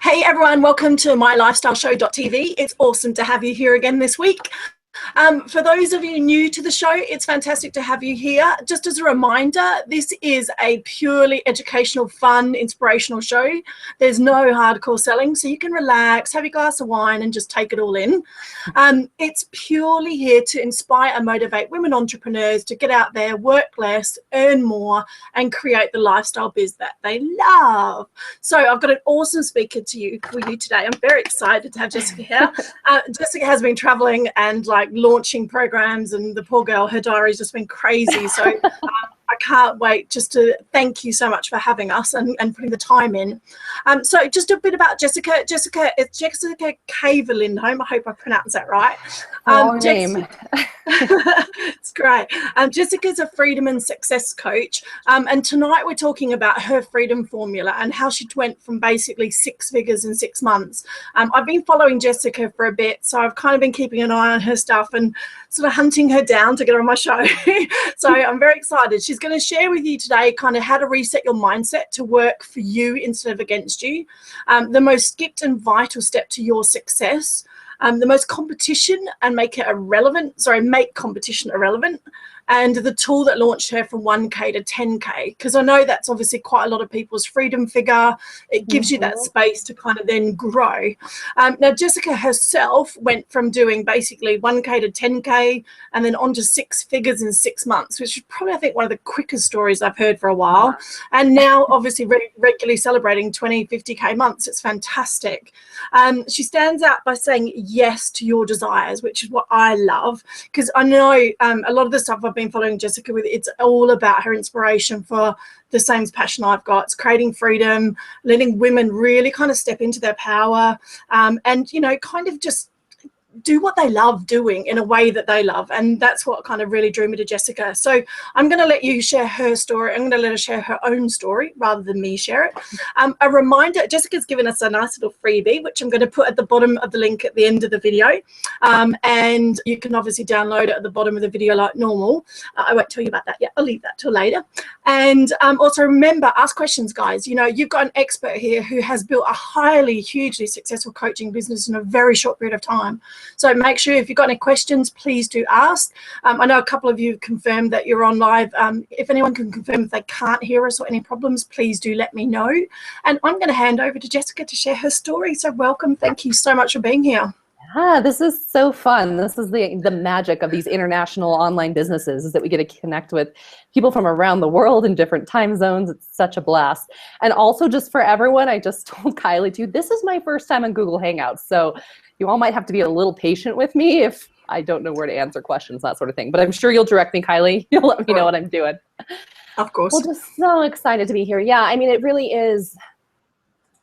Hey everyone, welcome to mylifestyleshow.tv. It's awesome to have you here again this week. For those of you new to the show, it's fantastic to have you here. Just as a reminder, this is a purely educational, fun, inspirational show. There's no hardcore selling, so you can relax, have a glass of wine and just take it all in. It's purely here to inspire and motivate women entrepreneurs to get out there, work less, earn more, and create the lifestyle biz that they love. So I've got an awesome speaker for you today. I'm very excited to have Jessica here. Jessica has been traveling and launching programs, and the poor girl, her diary's just been crazy. So I can't wait just to thank you so much for having us and putting the time in. So just a bit about Jessica. It's Jessica Caver Lindholm. I hope I pronounced that right. Long name. It's great. Jessica's a freedom and success coach. And tonight we're talking about her freedom formula and how she went from basically 6 figures in 6 months. I've been following Jessica for a bit, so I've kind of been keeping an eye on her stuff and sort of hunting her down to get her on my show. So I'm very excited. She's going to share with you today kind of how to reset your mindset to work for you instead of against you, the most skipped and vital step to your success, the most competition and make competition irrelevant, and the tool that launched her from 1K to 10K, because I know that's obviously quite a lot of people's freedom figure. It gives you that space to kind of then grow. Now, Jessica herself went from doing basically 1K to 10K and then on to 6 figures in 6 months, which is probably, I think, one of the quickest stories I've heard for a while. And now obviously regularly celebrating 20, 50K months. It's fantastic. She stands out by saying yes to your desires, which is what I love, because I know a lot of the stuff I've been following Jessica with, it's all about her inspiration for the same passion I've got. It's creating freedom, letting women really kind of step into their power, and kind of just do what they love doing in a way that they love. And that's what kind of really drew me to Jessica. So I'm going to let you share her story. I'm going to let her share her own story rather than me share it. A reminder, Jessica's given us a nice little freebie, which I'm going to put at the bottom of the link at the end of the video. And you can obviously download it at the bottom of the video like normal. I won't tell you about that yet. I'll leave that till later. And also remember, ask questions, guys. You've got an expert here who has built a hugely successful coaching business in a very short period of time. So make sure if you've got any questions, please do ask. I know a couple of you confirmed that you're on live. If anyone can confirm if they can't hear us or any problems, please do let me know. And I'm going to hand over to Jessica to share her story. So welcome. Thank you so much for being here. This is so fun. This is the magic of these international online businesses, is that we get to connect with people from around the world in different time zones. It's such a blast. And also, just for everyone, I just told Kylie too, this is my first time on Google Hangouts. So you all might have to be a little patient with me if I don't know where to answer questions, that sort of thing. But I'm sure you'll direct me, Kylie. You'll let me know what I'm doing. Of course. Well, just so excited to be here. Yeah, I mean, it really is.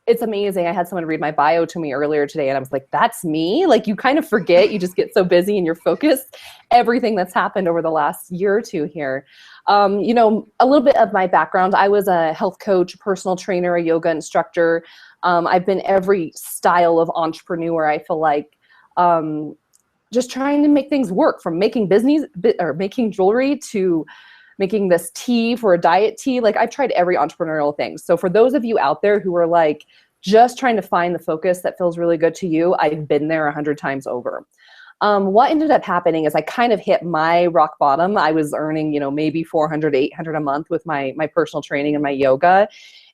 It's amazing. I had someone read my bio to me earlier today, and I was like, that's me? You kind of forget. You just get so busy and you're focused. Everything that's happened over the last year or two here. A little bit of my background. I was a health coach, personal trainer, a yoga instructor. I've been every style of entrepreneur, I feel like, just trying to make things work, from making making jewelry to making this tea for a diet tea. I've tried every entrepreneurial thing. So for those of you out there who are just trying to find the focus that feels really good to you, I've been there 100 times over. What ended up happening is I kind of hit my rock bottom. I was earning, maybe 400, 800 a month with my personal training and my yoga.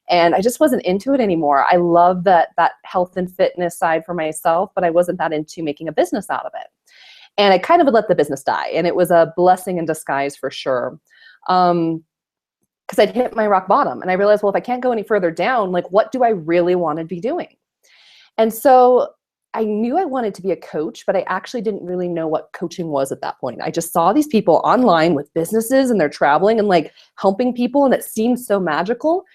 And I just wasn't into it anymore. I love that health and fitness side for myself, but I wasn't that into making a business out of it. And I kind of let the business die. And it was a blessing in disguise for sure. Because I'd hit my rock bottom, and I realized, well, if I can't go any further down, what do I really want to be doing? And so I knew I wanted to be a coach, but I actually didn't really know what coaching was at that point. I just saw these people online with businesses, and they're traveling and helping people, and it seemed so magical,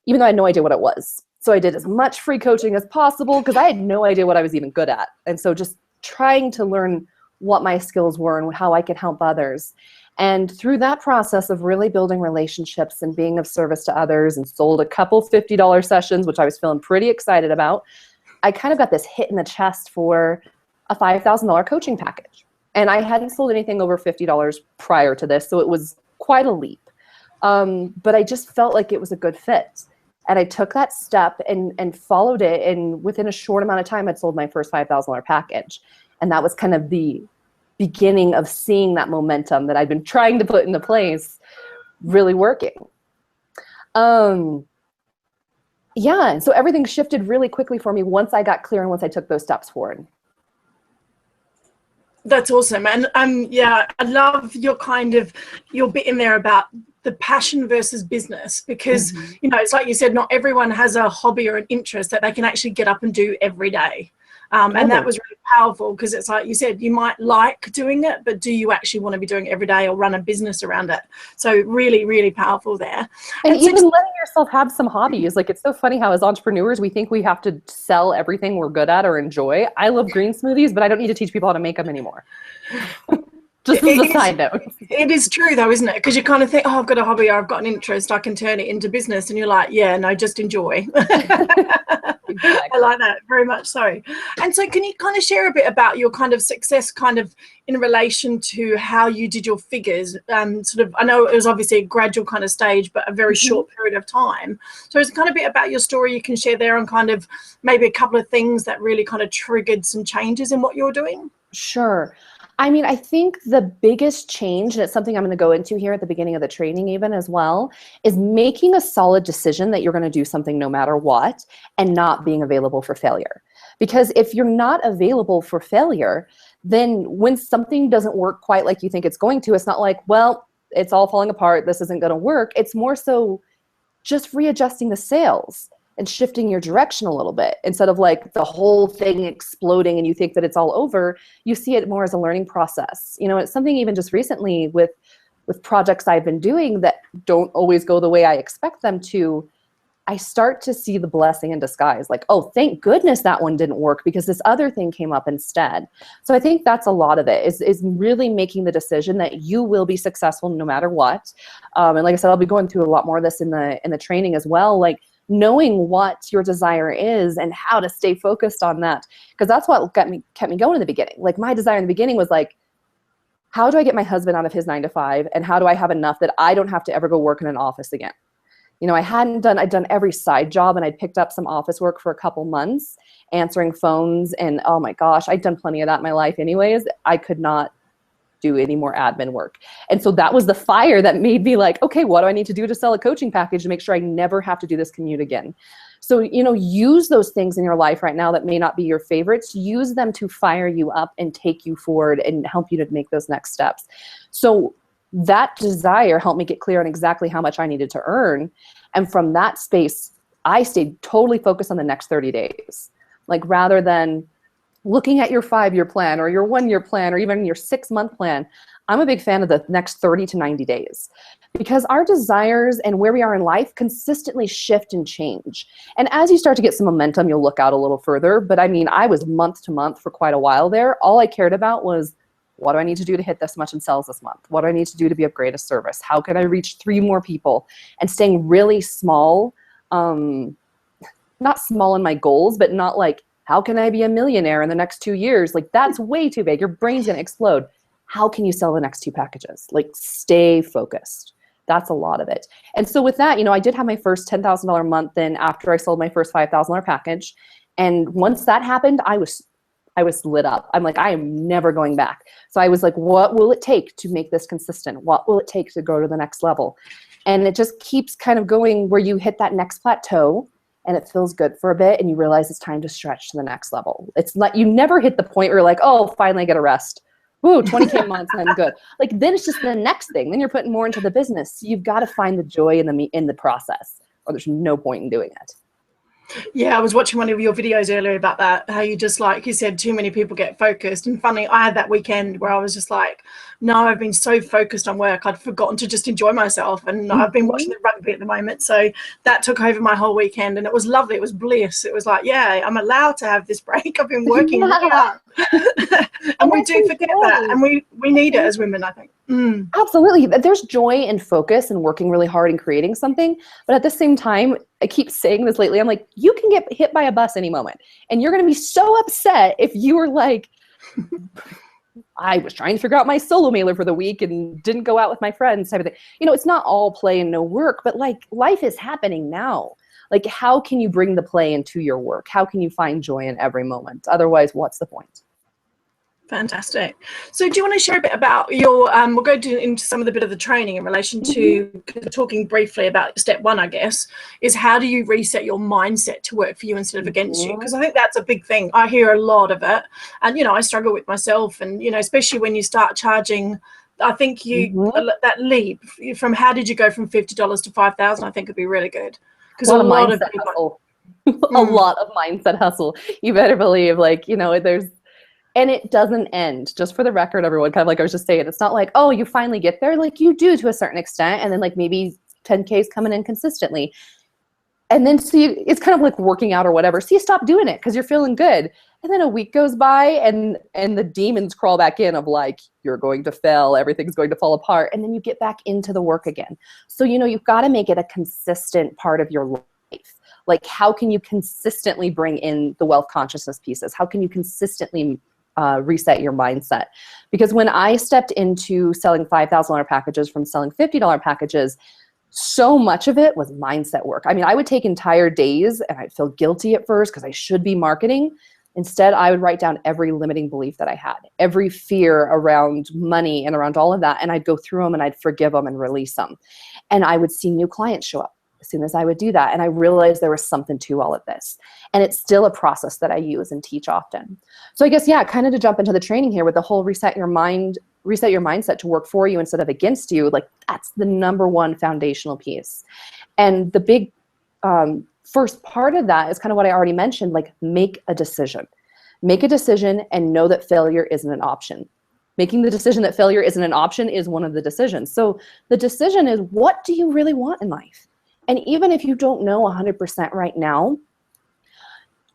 even though I had no idea what it was. So I did as much free coaching as possible because I had no idea what I was even good at. And so just trying to learn what my skills were and how I could help others. And through that process of really building relationships and being of service to others, and sold a couple $50 sessions, which I was feeling pretty excited about, I kind of got this hit in the chest for a $5,000 coaching package. And I hadn't sold anything over $50 prior to this, so it was quite a leap. But I just felt like it was a good fit. And I took that step and followed it. And within a short amount of time, I'd sold my first $5,000 package. And that was kind of the beginning of seeing that momentum that I've been trying to put into place really working. Yeah, and so everything shifted really quickly for me once I got clear and once I took those steps forward. That's awesome. And yeah, I love your bit in there about the passion versus business, because you know, it's like you said, not everyone has a hobby or an interest that they can actually get up and do every day. And that was really powerful, because it's like you said, you might like doing it, but do you actually want to be doing it every day or run a business around it? So really, really powerful there. And even letting yourself have some hobbies. Like, it's so funny how as entrepreneurs, we think we have to sell everything we're good at or enjoy. I love green smoothies, but I don't need to teach people how to make them anymore. Just as a side note. It is true though, isn't it? Because you kind of think, oh, I've got a hobby or I've got an interest, I can turn it into business. And you're like, yeah, no, just enjoy. Exactly. I like that very much so. And so can you kind of share a bit about your kind of success kind of in relation to how you did your figures? Sort of, I know it was obviously a gradual kind of stage, but a very short period of time. So is it kind of a bit about your story you can share there on kind of maybe a couple of things that really kind of triggered some changes in what you're doing? Sure. I mean, I think the biggest change, and it's something I'm going to go into here at the beginning of the training even as well, is making a solid decision that you're going to do something no matter what and not being available for failure. Because if you're not available for failure, then when something doesn't work quite like you think it's going to, it's not like, well, it's all falling apart, this isn't going to work. It's more so just readjusting the sails and shifting your direction a little bit. Instead of like the whole thing exploding and you think that it's all over, you see it more as a learning process. You know, it's something even just recently with projects I've been doing that don't always go the way I expect them to, I start to see the blessing in disguise. Like, oh, thank goodness that one didn't work because this other thing came up instead. So I think that's a lot of it, is really making the decision that you will be successful no matter what. And like I said, I'll be going through a lot more of this in the training as well. Like, knowing what your desire is and how to stay focused on that. Because that's what kept me going in the beginning. Like, my desire in the beginning was like, how do I get my husband out of his 9-to-5? And how do I have enough that I don't have to ever go work in an office again? You know, I'd done every side job, and I'd picked up some office work for a couple months, answering phones. And oh my gosh, I'd done plenty of that in my life anyways. I could not do any more admin work. And so that was the fire that made me like, okay, what do I need to do to sell a coaching package to make sure I never have to do this commute again? So, you know, use those things in your life right now that may not be your favorites, use them to fire you up and take you forward and help you to make those next steps. So that desire helped me get clear on exactly how much I needed to earn. And from that space, I stayed totally focused on the next 30 days. Like, rather than looking at your 5-year plan or your 1-year plan or even your 6-month plan, I'm a big fan of the next 30 to 90 days, because our desires and where we are in life consistently shift and change. And as you start to get some momentum, you'll look out a little further. But I mean, I was month to month for quite a while there. All I cared about was, what do I need to do to hit this much in sales this month? What do I need to do to be of greatest service? How can I reach 3 more people? And staying really small, not small in my goals, but not like, how can I be a millionaire in the next 2 years? Like, that's way too big. Your brain's going to explode. How can you sell the next 2 packages? Like, stay focused. That's a lot of it. And so with that, you know, I did have my first $10,000 month then after I sold my first $5,000 package. And once that happened, I was lit up. I'm like, I am never going back. So I was like, what will it take to make this consistent? What will it take to go to the next level? And it just keeps kind of going where you hit that next plateau, and it feels good for a bit, and you realize it's time to stretch to the next level. It's not, you never hit the point where you're like, oh, finally I get a rest. Woo, 20K months, and I'm good. Like, then it's just the next thing. Then you're putting more into the business. You've got to find the joy in the process, or there's no point in doing it. Yeah, I was watching one of your videos earlier about that, how you just, like you said, too many people get focused. And funny, I had that weekend where I was just like, no, I've been so focused on work, I'd forgotten to just enjoy myself. And I've been watching the rugby at the moment. So that took over my whole weekend, and it was lovely. It was bliss. It was like, yeah, I'm allowed to have this break. I've been working really hard. And we do forget that. And we need it as women, I think. Absolutely. There's joy and focus and working really hard and creating something. But at the same time, I keep saying this lately, I'm like, you can get hit by a bus any moment. And you're going to be so upset if you were like, I was trying to figure out my solo mailer for the week and didn't go out with my friends type of thing. You know, it's not all play and no work, but like, life is happening now. Like, how can you bring the play into your work? How can you find joy in every moment? Otherwise, what's the point? Fantastic. So do you want to share a bit about your, we'll go into some of the bit of the training in relation to talking briefly about step one, I guess, is how do you reset your mindset to work for you instead of against you? Because I think that's a big thing. I hear a lot of it. And, you know, I struggle with myself. And, you know, especially when you start charging, I think that leap from how did you go from $50 to 5,000, I think would be really good. Because a lot of people. A lot of mindset hustle. You better believe, like, you know, and it doesn't end. Just for the record, everyone, kind of like I was just saying, it's not like, oh, you finally get there. Like, you do to a certain extent, and then like maybe 10K is coming in consistently. And then it's kind of like working out or whatever. So you stop doing it because you're feeling good. And then a week goes by and the demons crawl back in of like, you're going to fail, everything's going to fall apart. And then you get back into the work again. So, you know, you've got to make it a consistent part of your life. Like, how can you consistently bring in the wealth consciousness pieces? How can you consistently reset your mindset? Because when I stepped into selling $5,000 packages from selling $50 packages, so much of it was mindset work. I mean, I would take entire days and I'd feel guilty at first because I should be marketing. Instead, I would write down every limiting belief that I had, every fear around money and around all of that. And I'd go through them and I'd forgive them and release them. And I would see new clients show up as soon as I would do that. And I realized there was something to all of this. And it's still a process that I use and teach often. So I guess, yeah, kind of to jump into the training here with the whole reset your mindset to work for you instead of against you, like that's the number one foundational piece. And the big first part of that is kind of what I already mentioned, like make a decision. Make a decision and know that failure isn't an option. Making the decision that failure isn't an option is one of the decisions. So the decision is, what do you really want in life? And even if you don't know 100% right now,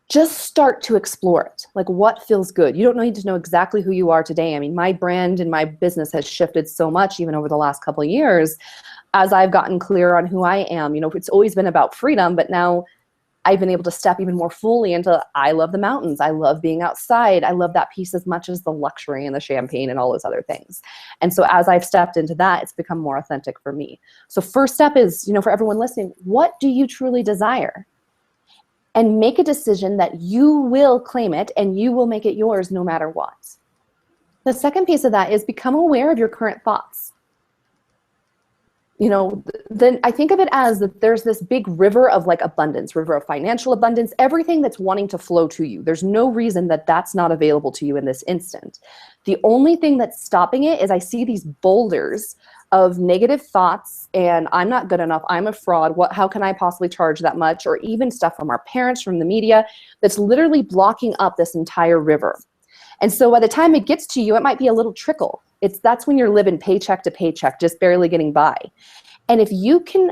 just start to explore it. Like, what feels good? You don't need to know exactly who you are today. I mean, my brand and my business has shifted so much even over the last couple of years as I've gotten clear on who I am. You know, it's always been about freedom, but now I've been able to step even more fully into, I love the mountains. I love being outside. I love that piece as much as the luxury and the champagne and all those other things. And so as I've stepped into that, it's become more authentic for me. So first step is, you know, for everyone listening, what do you truly desire? And make a decision that you will claim it and you will make it yours no matter what. The second piece of that is become aware of your current thoughts. You know, then I think of it as that there's this big river of like abundance, river of financial abundance, everything that's wanting to flow to you. There's no reason that that's not available to you in this instant. The only thing that's stopping it is I see these boulders of negative thoughts and I'm not good enough, I'm a fraud, how can I possibly charge that much? Or even stuff from our parents, from the media, that's literally blocking up this entire river. And so by the time it gets to you, it might be a little trickle. That's when you're living paycheck to paycheck, just barely getting by. And if you can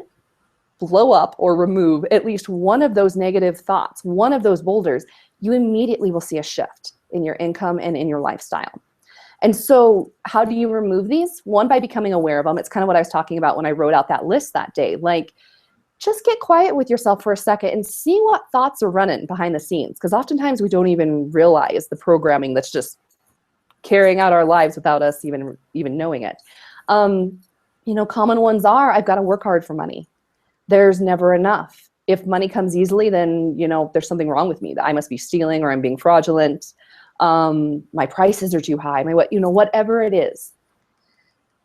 blow up or remove at least one of those negative thoughts, one of those boulders, you immediately will see a shift in your income and in your lifestyle. And so how do you remove these? One, by becoming aware of them. It's kind of what I was talking about when I wrote out that list that day. Like, just get quiet with yourself for a second and see what thoughts are running behind the scenes. Because oftentimes we don't even realize the programming that's just carrying out our lives without us even knowing it. You know, common ones are, I've got to work hard for money. There's never enough. If money comes easily, then, you know, there's something wrong with me. That I must be stealing or I'm being fraudulent. My prices are too high. Whatever it is,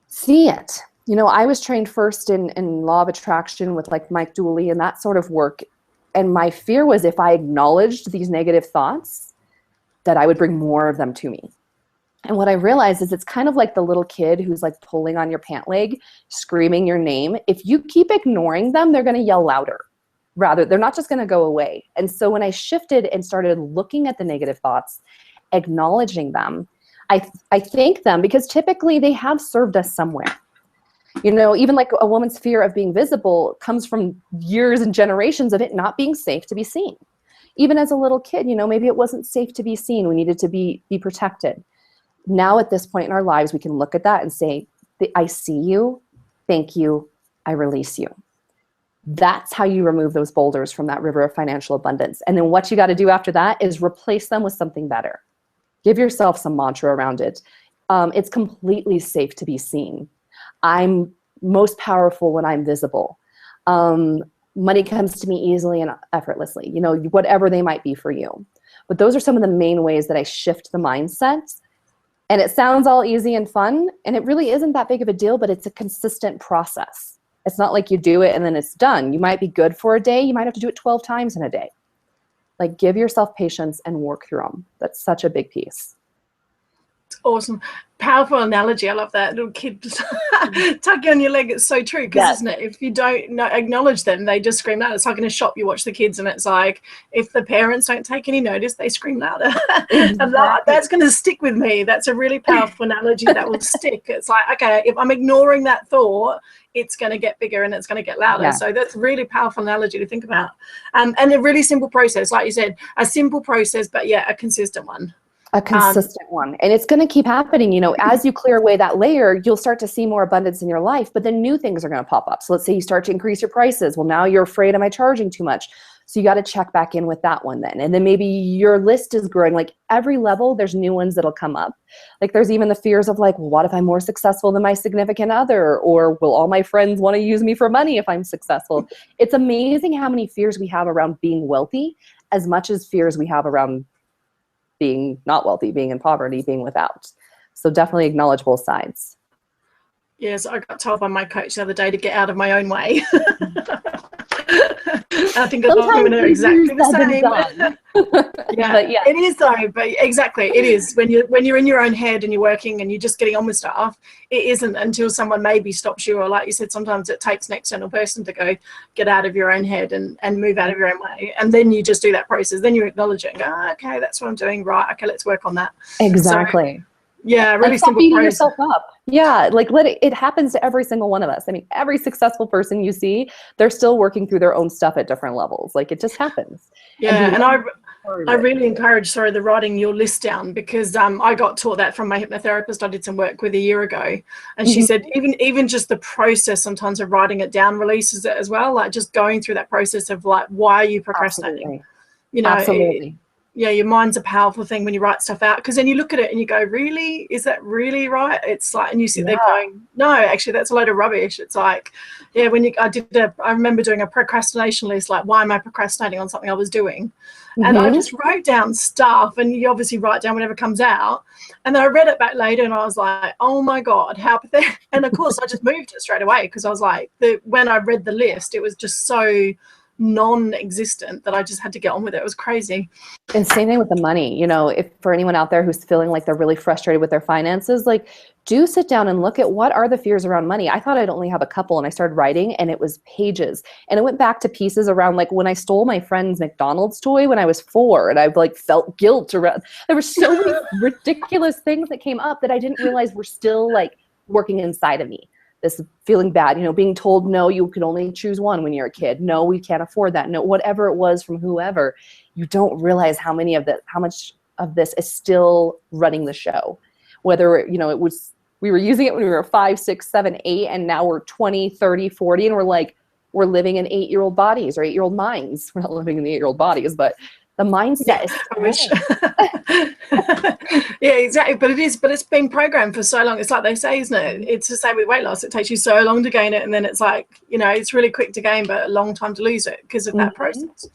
see it. You know, I was trained first in law of attraction with like Mike Dooley and that sort of work. And my fear was if I acknowledged these negative thoughts, that I would bring more of them to me. And what I realized is it's kind of like the little kid who's like pulling on your pant leg, screaming your name. If you keep ignoring them, they're going to yell louder. They're not just going to go away. And so when I shifted and started looking at the negative thoughts, acknowledging them, I thank them because typically they have served us somewhere. You know, even like a woman's fear of being visible comes from years and generations of it not being safe to be seen. Even as a little kid, you know, maybe it wasn't safe to be seen. We needed to be protected. Now at this point in our lives, we can look at that and say, I see you, thank you, I release you. That's how you remove those boulders from that river of financial abundance. And then what you got to do after that is replace them with something better. Give yourself some mantra around it. It's completely safe to be seen. I'm most powerful when I'm visible. money comes to me easily and effortlessly, you know, whatever they might be for you. But those are some of the main ways that I shift the mindset. And it sounds all easy and fun, and it really isn't that big of a deal, but it's a consistent process. It's not like you do it and then it's done. You might be good for a day. You might have to do it 12 times in a day. Like, give yourself patience and work through them. That's such a big piece. Awesome. Powerful analogy. I love that. Little kid tuck you on your leg. It's so true, because isn't it? If you don't acknowledge them, they just scream louder. It's like in a shop, you watch the kids and it's like, if the parents don't take any notice, they scream louder. Exactly. And that's going to stick with me. That's a really powerful analogy that will stick. It's like, okay, if I'm ignoring that thought, it's going to get bigger and it's going to get louder. Yeah. So that's a really powerful analogy to think about. And a really simple process. Like you said, a simple process, but yeah, a consistent one. A consistent one. And it's going to keep happening. You know, as you clear away that layer, you'll start to see more abundance in your life, but then new things are going to pop up. So let's say you start to increase your prices. Well, now you're afraid, am I charging too much? So you got to check back in with that one then. And then maybe your list is growing. Like every level, there's new ones that'll come up. Like there's even the fears of like, well, what if I'm more successful than my significant other? Or will all my friends want to use me for money if I'm successful? It's amazing how many fears we have around being wealthy, as much as fears we have around being not wealthy, being in poverty, being without. So definitely acknowledge both sides. Yes, I got told by my coach the other day to get out of my own way. I think a lot of women are exactly the same. Yeah, it is though. But exactly, it is when you're in your own head and you're working and you're just getting on with stuff. It isn't until someone maybe stops you, or like you said, sometimes it takes an external person to go get out of your own head and move out of your own way, and then you just do that process. Then you acknowledge it and go, oh, okay, that's what I'm doing. Right, okay, let's work on that. Exactly. So, yeah, really simple beating process. Yourself up. Yeah, like it happens to every single one of us. I mean, every successful person you see, they're still working through their own stuff at different levels. Like it just happens. Yeah, and I really encourage, the writing your list down, because I got taught that from my hypnotherapist I did some work with a year ago, and she said even just the process sometimes of writing it down releases it as well. Like just going through that process of like, why are you procrastinating? Absolutely. You know, absolutely. Yeah, your mind's a powerful thing when you write stuff out, because then you look at it and you go, really? Is that really right? It's like, and you sit there going, no, actually, that's a load of rubbish. It's like, yeah, I remember doing a procrastination list, like, why am I procrastinating on something I was doing? And I just wrote down stuff, and you obviously write down whatever comes out. And then I read it back later and I was like, oh my God, how pathetic. And of course, I just moved it straight away, because I was like, when I read the list, it was just so non-existent that I just had to get on with it. It was crazy. And same thing with the money. You know, if for anyone out there who's feeling like they're really frustrated with their finances, like do sit down and look at what are the fears around money. I thought I'd only have a couple, and I started writing and it was pages. And it went back to pieces around like when I stole my friend's McDonald's toy when I was 4, and I like felt guilt around. There were so many ridiculous things that came up that I didn't realize were still like working inside of me. This feeling bad, you know, being told, no, you can only choose one when you're a kid. No, we can't afford that. No, whatever it was from whoever, you don't realize how much of this is still running the show. Whether, you know, we were using it when we were 5, 6, 7, 8, and now we're 20, 30, 40, and we're living in 8-year-old bodies or 8-year-old minds. We're not living in the 8-year-old bodies, but the mindset is I wish. Yeah, exactly. But it's been programmed for so long. It's like they say, isn't it? It's the same with weight loss. It takes you so long to gain it, and then it's like, you know, it's really quick to gain, but a long time to lose it because of that process.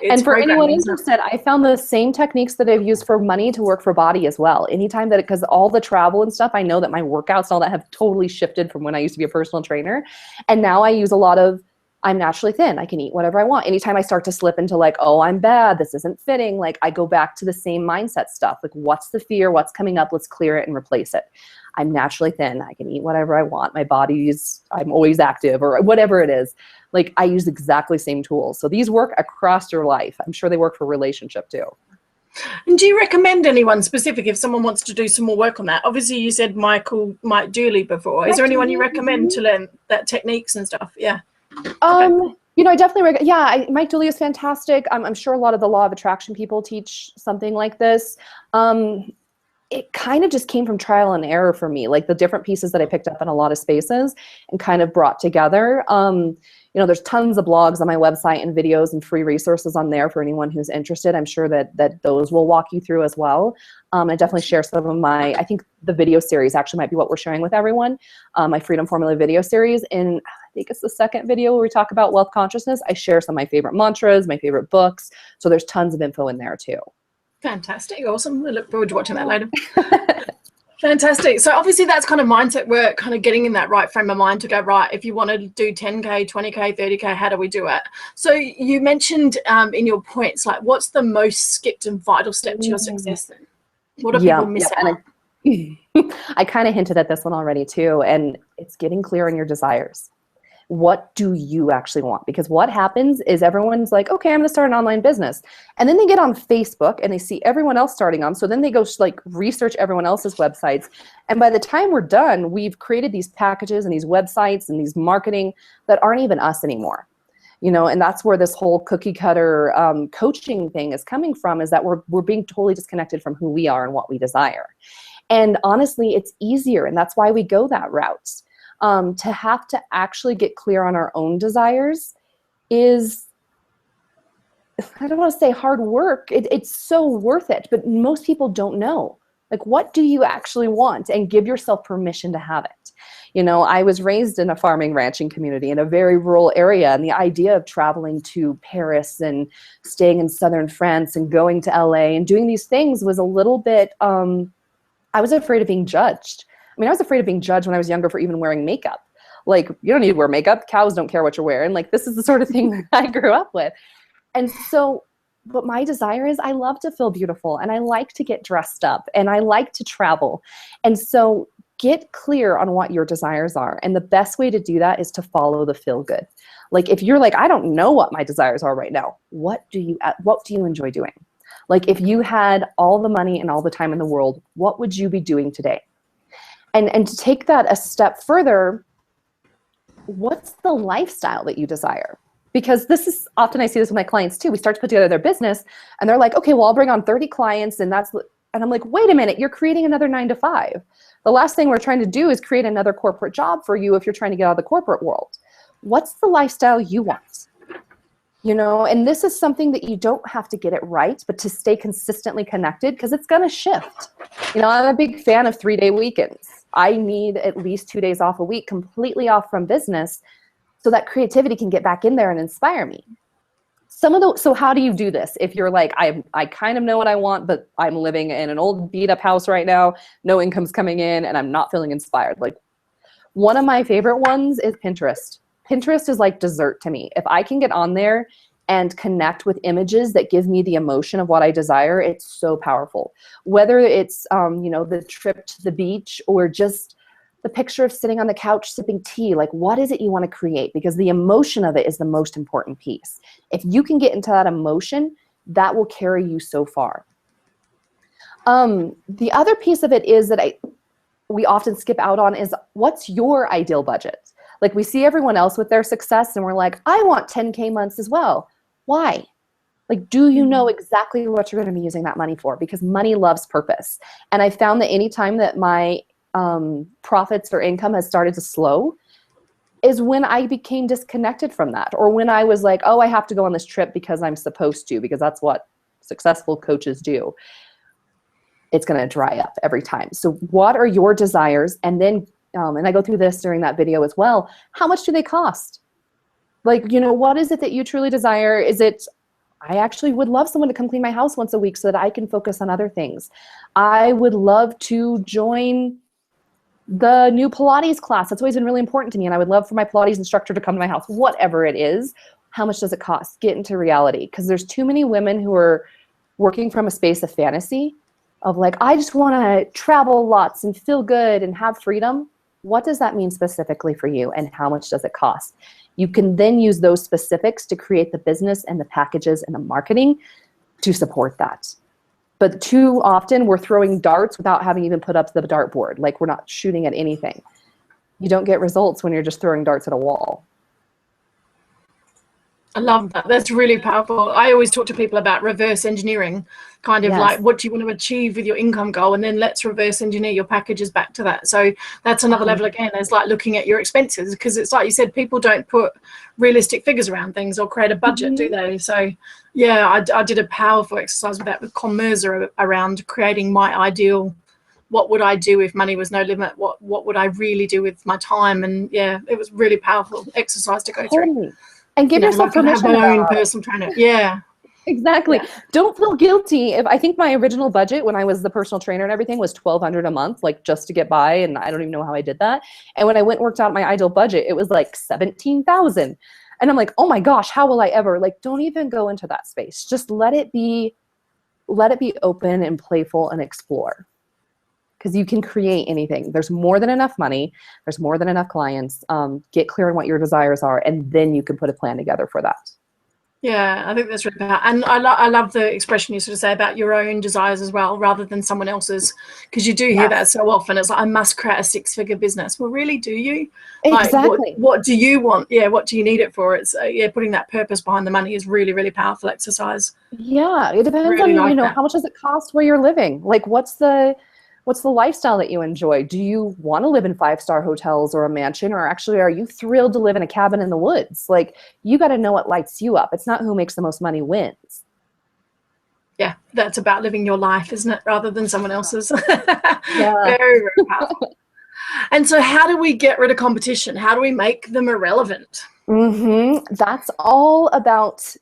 And for anyone interested, I found the same techniques that I've used for money to work for body as well. Anytime that, because all the travel and stuff, I know that my workouts and all that have totally shifted from when I used to be a personal trainer. And now I use a lot of, I'm naturally thin. I can eat whatever I want. Anytime I start to slip into like, oh, I'm bad, this isn't fitting, like I go back to the same mindset stuff. Like, what's the fear? What's coming up? Let's clear it and replace it. I'm naturally thin. I can eat whatever I want. My body's, I'm always active, or whatever it is. Like, I use exactly the same tools. So these work across your life. I'm sure they work for relationship too. And do you recommend anyone specific if someone wants to do some more work on that? Obviously, you said Mike Dooley before. Is there anyone you recommend to learn that techniques and stuff? Yeah. You know, I definitely, Mike Dooley is fantastic. I'm sure a lot of the law of attraction people teach something like this. It kind of just came from trial and error for me, like the different pieces that I picked up in a lot of spaces and kind of brought together. You know, there's tons of blogs on my website and videos and free resources on there for anyone who's interested. I'm sure that those will walk you through as well. I definitely share some of I think the video series actually might be what we're sharing with everyone. My Freedom Formula video series, and think it's the second video where we talk about wealth consciousness. I share some of my favorite mantras, my favorite books. So there's tons of info in there too. Fantastic. Awesome. I look forward to watching that later. Fantastic. So obviously that's kind of mindset work, kind of getting in that right frame of mind to go, right, if you want to do 10K, 20K, 30K, how do we do it? So you mentioned in your points, like what's the most skipped and vital step to your success then? What do people miss out? I kind of hinted at this one already too, and it's getting clear on your desires. What do you actually want? Because what happens is everyone's like, okay, I'm going to start an online business. And then they get on Facebook and they see everyone else starting on. So then they go like research everyone else's websites. And by the time we're done, we've created these packages and these websites and these marketing that aren't even us anymore. You know, and that's where this whole cookie cutter coaching thing is coming from, is that we're being totally disconnected from who we are and what we desire. And honestly, it's easier. And that's why we go that route. To have to actually get clear on our own desires is, I don't want to say hard work. It's so worth it, but most people don't know. Like, what do you actually want? And give yourself permission to have it. You know, I was raised in a farming ranching community in a very rural area, and the idea of traveling to Paris and staying in southern France and going to LA and doing these things was a little bit, I was afraid of being judged. I mean, I was afraid of being judged when I was younger for even wearing makeup. Like, you don't need to wear makeup. Cows don't care what you're wearing. Like, this is the sort of thing that I grew up with. And so, but my desire is I love to feel beautiful, and I like to get dressed up, and I like to travel. And so get clear on what your desires are. And the best way to do that is to follow the feel good. Like, if you're like, I don't know what my desires are right now, what do you enjoy doing? Like, if you had all the money and all the time in the world, what would you be doing today? And to take that a step further, what's the lifestyle that you desire? Because this is often, I see this with my clients too. We start to put together their business and they're like, okay, well, I'll bring on 30 clients and I'm like, wait a minute, you're creating another 9-to-5. The last thing we're trying to do is create another corporate job for you if you're trying to get out of the corporate world. What's the lifestyle you want? You know, and this is something that you don't have to get it right, but to stay consistently connected, because it's going to shift. You know, I'm a big fan of 3-day weekends. I need at least 2 days off a week, completely off from business, so that creativity can get back in there and inspire me. So how do you do this? If you're like, I kind of know what I want, but I'm living in an old beat up house right now, no income's coming in, and I'm not feeling inspired. Like, one of my favorite ones is Pinterest. Pinterest is like dessert to me. If I can get on there and connect with images that give me the emotion of what I desire, it's so powerful. Whether it's, you know, the trip to the beach or just the picture of sitting on the couch sipping tea, like, what is it you want to create? Because the emotion of it is the most important piece. If you can get into that emotion, that will carry you so far. The other piece of it is that we often skip out on is, what's your ideal budget? Like, we see everyone else with their success and we're like, I want 10K months as well. Why? Like, do you know exactly what you're going to be using that money for? Because money loves purpose. And I found that anytime that my profits or income has started to slow is when I became disconnected from that, or when I was like, oh, I have to go on this trip because I'm supposed to, because that's what successful coaches do. It's going to dry up every time. So what are your desires? And then, and I go through this during that video as well, how much do they cost? Like, you know, what is it that you truly desire? Is it, I actually would love someone to come clean my house once a week so that I can focus on other things. I would love to join the new Pilates class. That's always been really important to me. And I would love for my Pilates instructor to come to my house. Whatever it is, how much does it cost? Get into reality. Because there's too many women who are working from a space of fantasy of like, I just want to travel lots and feel good and have freedom. What does that mean specifically for you, and how much does it cost? You can then use those specifics to create the business and the packages and the marketing to support that. But too often we're throwing darts without having even put up the dartboard. Like, we're not shooting at anything. You don't get results when you're just throwing darts at a wall. I love that. That's really powerful. I always talk to people about reverse engineering, kind of like, what do you want to achieve with your income goal? And then let's reverse engineer your packages back to that. So that's another level again, is like looking at your expenses, because it's like you said, people don't put realistic figures around things or create a budget, do they? So yeah, I did a powerful exercise with that with Conmerza around creating my ideal what would I do if money was no limit? What would I really do with my time? And yeah, it was really powerful exercise to go through. Totally. And give yourself Like I have permission my own about it. personal trainer. Yeah. Exactly. Yeah. Don't feel guilty. If I think my original budget when I was the personal trainer and everything was $1,200 a month, like just to get by, and I don't even know how I did that. And when I went and worked out my ideal budget, it was like 17,000. And I'm like, oh my gosh, how will I ever? Like, don't even go into that space. Just let it be open and playful and explore. Because you can create anything. There's more than enough money. There's more than enough clients. Get clear on what your desires are, and then you can put a plan together for that. Yeah, I think that's really powerful. And I love the expression you sort of say about your own desires as well, rather than someone else's, because you do hear that so often. It's like, I must create a 6-figure business. Well, really, do you? Exactly. Like, what do you want? Yeah, what do you need it for? It's putting that purpose behind the money is really, really powerful exercise. Yeah, it depends Really on, like how much does it cost where you're living? Like, what's the lifestyle that you enjoy? Do you want to live in 5-star hotels or a mansion, or actually are you thrilled to live in a cabin in the woods? Like, you got to know what lights you up. It's not who makes the most money wins. Yeah, that's about living your life, isn't it? Rather than someone else's. Yeah. Very, very powerful. And so how do we get rid of competition? How do we make them irrelevant? That's all about,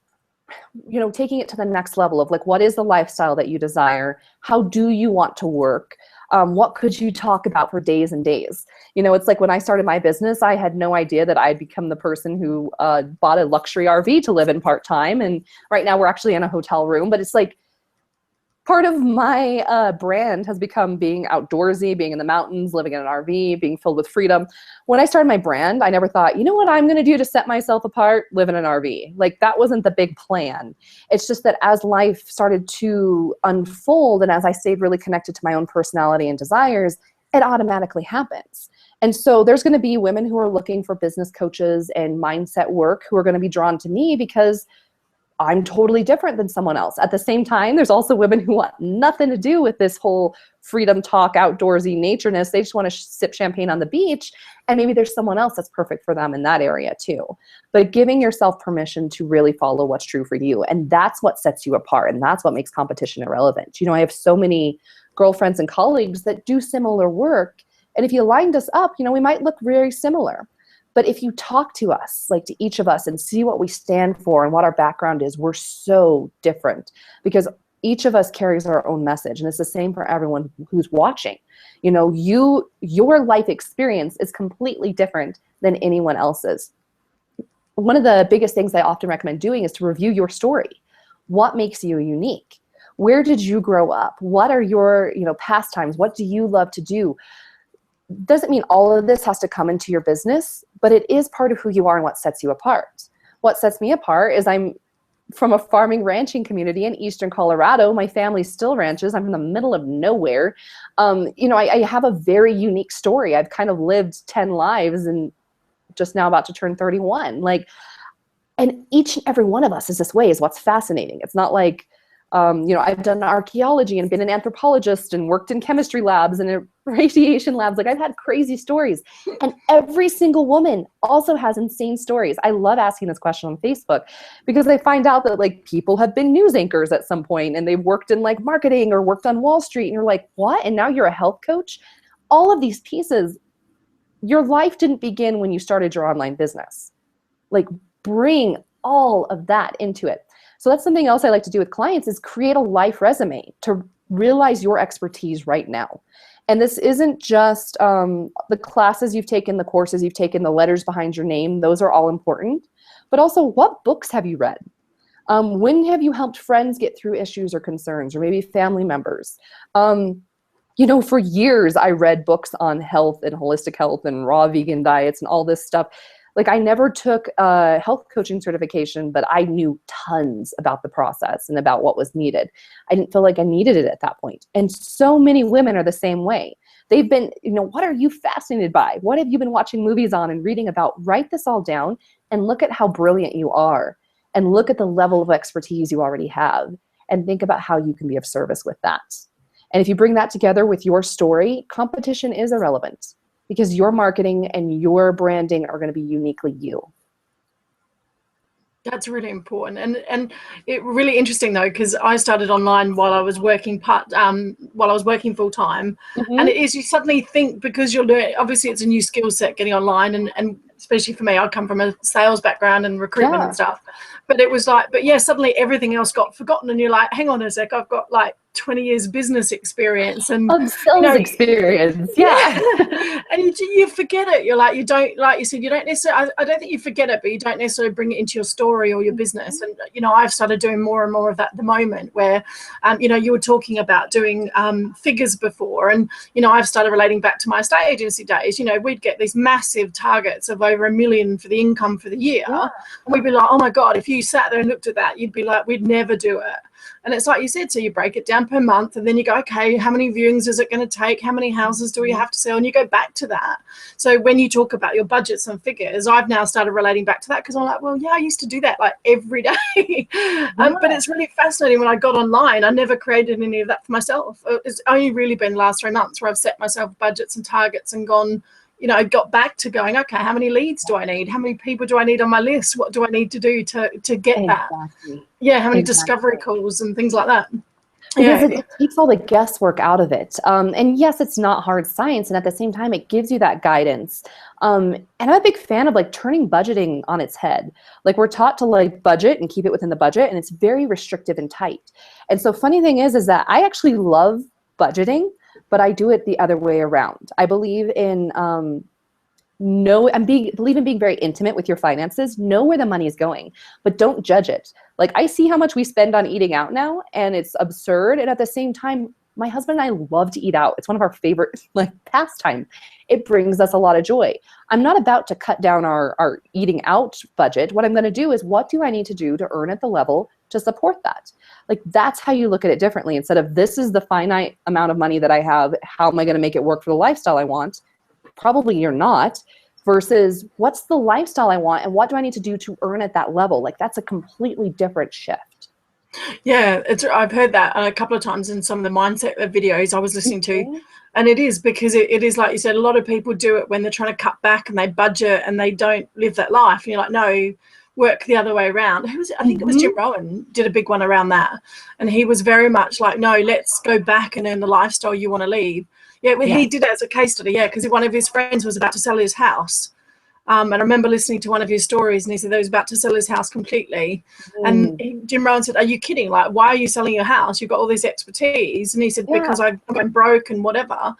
taking it to the next level of like, what is the lifestyle that you desire? How do you want to work? What could you talk about for days and days? It's like when I started my business, I had no idea that I'd become the person who bought a luxury RV to live in part-time. And right now we're actually in a hotel room, but it's like, part of my brand has become being outdoorsy, being in the mountains, living in an RV, being filled with freedom. When I started my brand, I never thought, you know what I'm going to do to set myself apart? Live in an RV. Like, that wasn't the big plan. It's just that as life started to unfold and as I stayed really connected to my own personality and desires, it automatically happens. And so there's going to be women who are looking for business coaches and mindset work who are going to be drawn to me because I'm totally different than someone else. At the same time, there's also women who want nothing to do with this whole freedom talk, outdoorsy natureness. They just want to sip champagne on the beach. And maybe there's someone else that's perfect for them in that area too. But giving yourself permission to really follow what's true for you. And that's what sets you apart. And that's what makes competition irrelevant. I have so many girlfriends and colleagues that do similar work. And if you lined us up, we might look very similar. But if you talk to us, like to each of us, and see what we stand for and what our background is, we're so different because each of us carries our own message. And it's the same for everyone who's watching. Your life experience is completely different than anyone else's. One of the biggest things I often recommend doing is to review your story. What makes you unique? Where did you grow up? What are your, pastimes? What do you love to do? Doesn't mean all of this has to come into your business, but it is part of who you are and what sets you apart. What sets me apart is I'm from a farming ranching community in eastern Colorado. My family still ranches. I'm in the middle of nowhere. I have a very unique story. I've kind of lived 10 lives and just now about to turn 31. And each and every one of us is this way, is what's fascinating. It's not like, I've done archaeology and been an anthropologist and worked in chemistry labs and in radiation labs. Like, I've had crazy stories. And every single woman also has insane stories. I love asking this question on Facebook because I find out that people have been news anchors at some point and they've worked in marketing or worked on Wall Street. And you're like, what? And now you're a health coach? All of these pieces, your life didn't begin when you started your online business. Bring all of that into it. So that's something else I like to do with clients is create a life resume to realize your expertise right now. And this isn't just the classes you've taken, the courses you've taken, the letters behind your name. Those are all important. But also, what books have you read? When have you helped friends get through issues or concerns, or maybe family members? For years, I read books on health and holistic health and raw vegan diets and all this stuff. I never took a health coaching certification, but I knew tons about the process and about what was needed. I didn't feel like I needed it at that point. And so many women are the same way. They've been, what are you fascinated by? What have you been watching movies on and reading about? Write this all down and look at how brilliant you are and look at the level of expertise you already have and think about how you can be of service with that. And if you bring that together with your story, competition is irrelevant. Because your marketing and your branding are going to be uniquely you. That's really important, and it really interesting though, because I started online while I was working while I was working full time, and it is, you suddenly think, because you're learning, obviously it's a new skill set getting online, and especially for me, I come from a sales background and recruitment Yeah. and stuff, but it was like, but yeah, suddenly everything else got forgotten, and you're like, hang on a sec, I've got like 20 years business experience, and Of sales experience. Yeah. and you forget it. You're like, you don't, like you said, you don't necessarily, I don't think you forget it, but you don't necessarily bring it into your story or your business. And I've started doing more and more of that at the moment, where you were talking about doing figures before, and I've started relating back to my estate agency days. We'd get these massive targets of over $1 million for the income for the year, and we'd be like, oh my god, if you sat there and looked at that, you'd be like, we'd never do it. And it's like you said, so you break it down per month, and then you go, okay, how many viewings is it going to take? How many houses do we have to sell? And you go back to that. So when you talk about your budgets and figures, I've now started relating back to that, because I'm like, well, yeah, I used to do that like every day. But it's really fascinating. When I got online, I never created any of that for myself. It's only really been the last 3 months where I've set myself budgets and targets and gone, I got back to going, okay, how many leads do I need? How many people do I need on my list? What do I need to do to get that? Yeah, how many discovery calls and things like that? Because it takes all the guesswork out of it. And yes, it's not hard science. And at the same time, it gives you that guidance. And I'm a big fan of like turning budgeting on its head. Like, we're taught to like budget and keep it within the budget, and it's very restrictive and tight. And so funny thing is that I actually love budgeting, but I do it the other way around. I believe in believe in being very intimate with your finances. Know where the money is going, but don't judge it. Like, I see how much we spend on eating out now, and it's absurd. And at the same time, my husband and I love to eat out. It's one of our favorite pastime. It brings us a lot of joy. I'm not about to cut down our eating out budget. What I'm going to do is, what do I need to do to earn at the level to support that? Like, that's how you look at it differently. Instead of, this is the finite amount of money that I have, how am I going to make it work for the lifestyle I want? Probably you're not. Versus, what's the lifestyle I want, and what do I need to do to earn at that level? Like, that's a completely different shift. Yeah, I've heard that a couple of times in some of the mindset videos I was listening to. And it is, because it is, like you said, a lot of people do it when they're trying to cut back and they budget and they don't live that life. And you're like, no, work the other way around. Who was it? I think it was Jim Rohn did a big one around that. And he was very much like, no, let's go back and earn the lifestyle you want to leave. Yeah, well, he did it as a case study, because one of his friends was about to sell his house. And I remember listening to one of his stories, and he said that he was about to sell his house completely. And Jim Rohn said, are you kidding? Like, why are you selling your house? You've got all this expertise. And he said, because I went broke and whatever.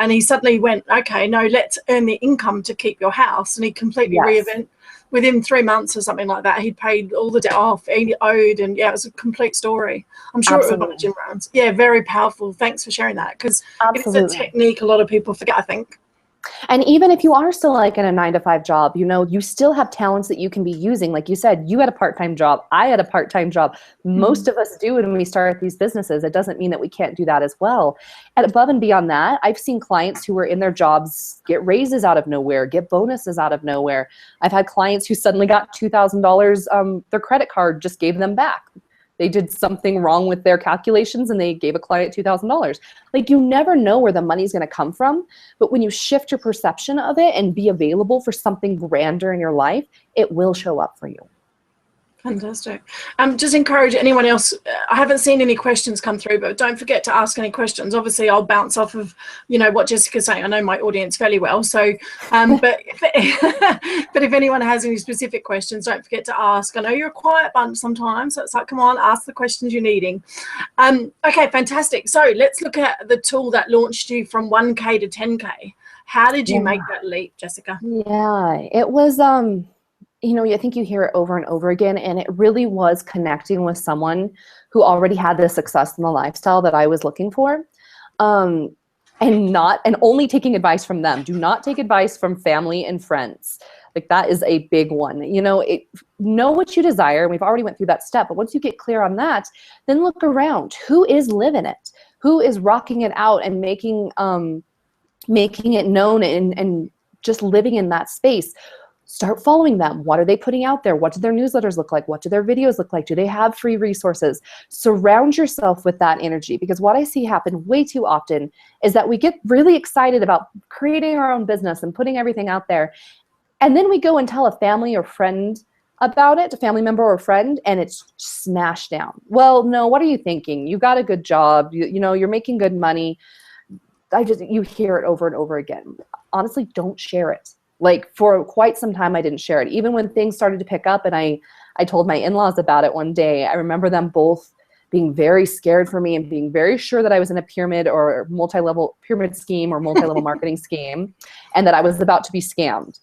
And he suddenly went, okay, no, let's earn the income to keep your house. And he completely reinvented. Within 3 months or something like that, he'd paid all the debt off he owed, and it was a complete story. I'm sure it was one of Jim Rohn's. Yeah, very powerful. Thanks for sharing that, because it's a technique a lot of people forget, I think. And even if you are still like in a 9-to-5 job, you still have talents that you can be using. Like you said, you had a part-time job. I had a part-time job. Most of us do when we start these businesses. It doesn't mean that we can't do that as well. And above and beyond that, I've seen clients who were in their jobs get raises out of nowhere, get bonuses out of nowhere. I've had clients who suddenly got $2,000. Their credit card just gave them back. They did something wrong with their calculations and they gave a client $2,000. Like, you never know where the money's going to come from. But when you shift your perception of it and be available for something grander in your life, it will show up for you. Fantastic. Just encourage anyone else. I haven't seen any questions come through, but don't forget to ask any questions. Obviously, I'll bounce off of, what Jessica's saying. I know my audience fairly well. So, but if anyone has any specific questions, don't forget to ask. I know you're a quiet bunch sometimes, so it's like, come on, ask the questions you're needing. Okay, fantastic. So let's look at the tool that launched you from 1K to 10K. How did you make that leap, Jessica? Yeah, it was, I think you hear it over and over again, and it really was connecting with someone who already had the success in the lifestyle that I was looking for, and only taking advice from them. Do not take advice from family and friends. Like, that is a big one. Know what you desire, and we've already went through that step. But once you get clear on that, then look around. Who is living it? Who is rocking it out and making it known and just living in that space? Start following them. What are they putting out there? What do their newsletters look like? What do their videos look like? Do they have free resources? Surround yourself with that energy, because what I see happen way too often is that we get really excited about creating our own business and putting everything out there. And then we go and tell a family or friend about it, a family member or a friend, and it's smashed down. Well, no, what are you thinking? You got a good job. You know, you're making good money. You hear it over and over again. Honestly, don't share it. Like for quite some time, I didn't share it. Even when things started to pick up and I told my in-laws about it one day, I remember them both being very scared for me and being very sure that I was in a pyramid or multi-level pyramid scheme or multi-level marketing scheme, and that I was about to be scammed.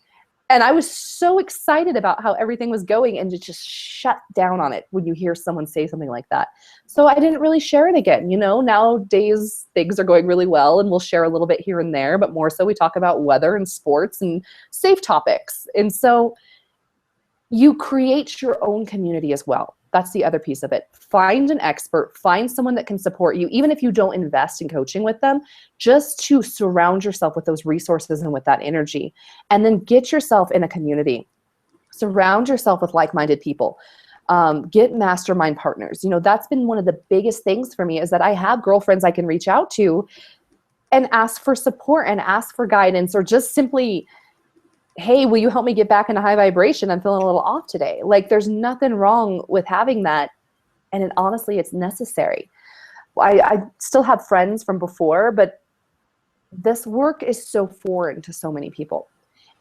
And I was so excited about how everything was going, and to just shut down on it when you hear someone say something like that. So I didn't really share it again. You know, nowadays things are going really well and we'll share a little bit here and there, but more so we talk about weather and sports and safe topics. And so you create your own community as well. That's the other piece of it. Find an expert, find someone that can support you, even if you don't invest in coaching with them, just to surround yourself with those resources and with that energy. And then get yourself in a community. Surround yourself with like-minded people. Get mastermind partners. You know, that's been one of the biggest things for me, is that I have girlfriends I can reach out to and ask for support and ask for guidance, or just simply, hey, will you help me get back into high vibration? I'm feeling a little off today. Like, there's nothing wrong with having that. And honestly, it's necessary. I still have friends from before, but this work is so foreign to so many people.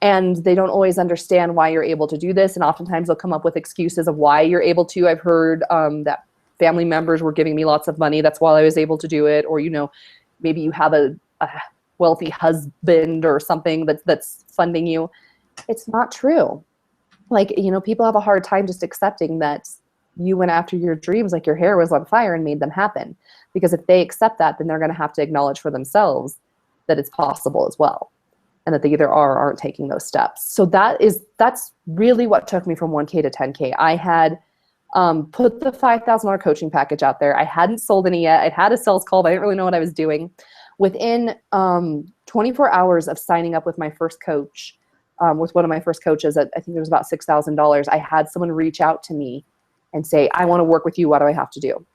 And they don't always understand why you're able to do this. And oftentimes they'll come up with excuses of why you're able to. I've heard that family members were giving me lots of money. That's why I was able to do it. Or, you know, maybe you have a wealthy husband or something that's funding you. It's not true. Like, you know, people have a hard time just accepting that you went after your dreams like your hair was on fire and made them happen. Because if they accept that, then they're going to have to acknowledge for themselves that it's possible as well, and that they either are or aren't taking those steps. So that's really what took me from 1K to 10K. I had put the $5,000 coaching package out there. I hadn't sold any yet. I'd had a sales call, but I didn't really know what I was doing. Within 24 hours of signing up with my first coach, with one of my first coaches, I think it was about $6,000, I had someone reach out to me and say, I want to work with you. What do I have to do?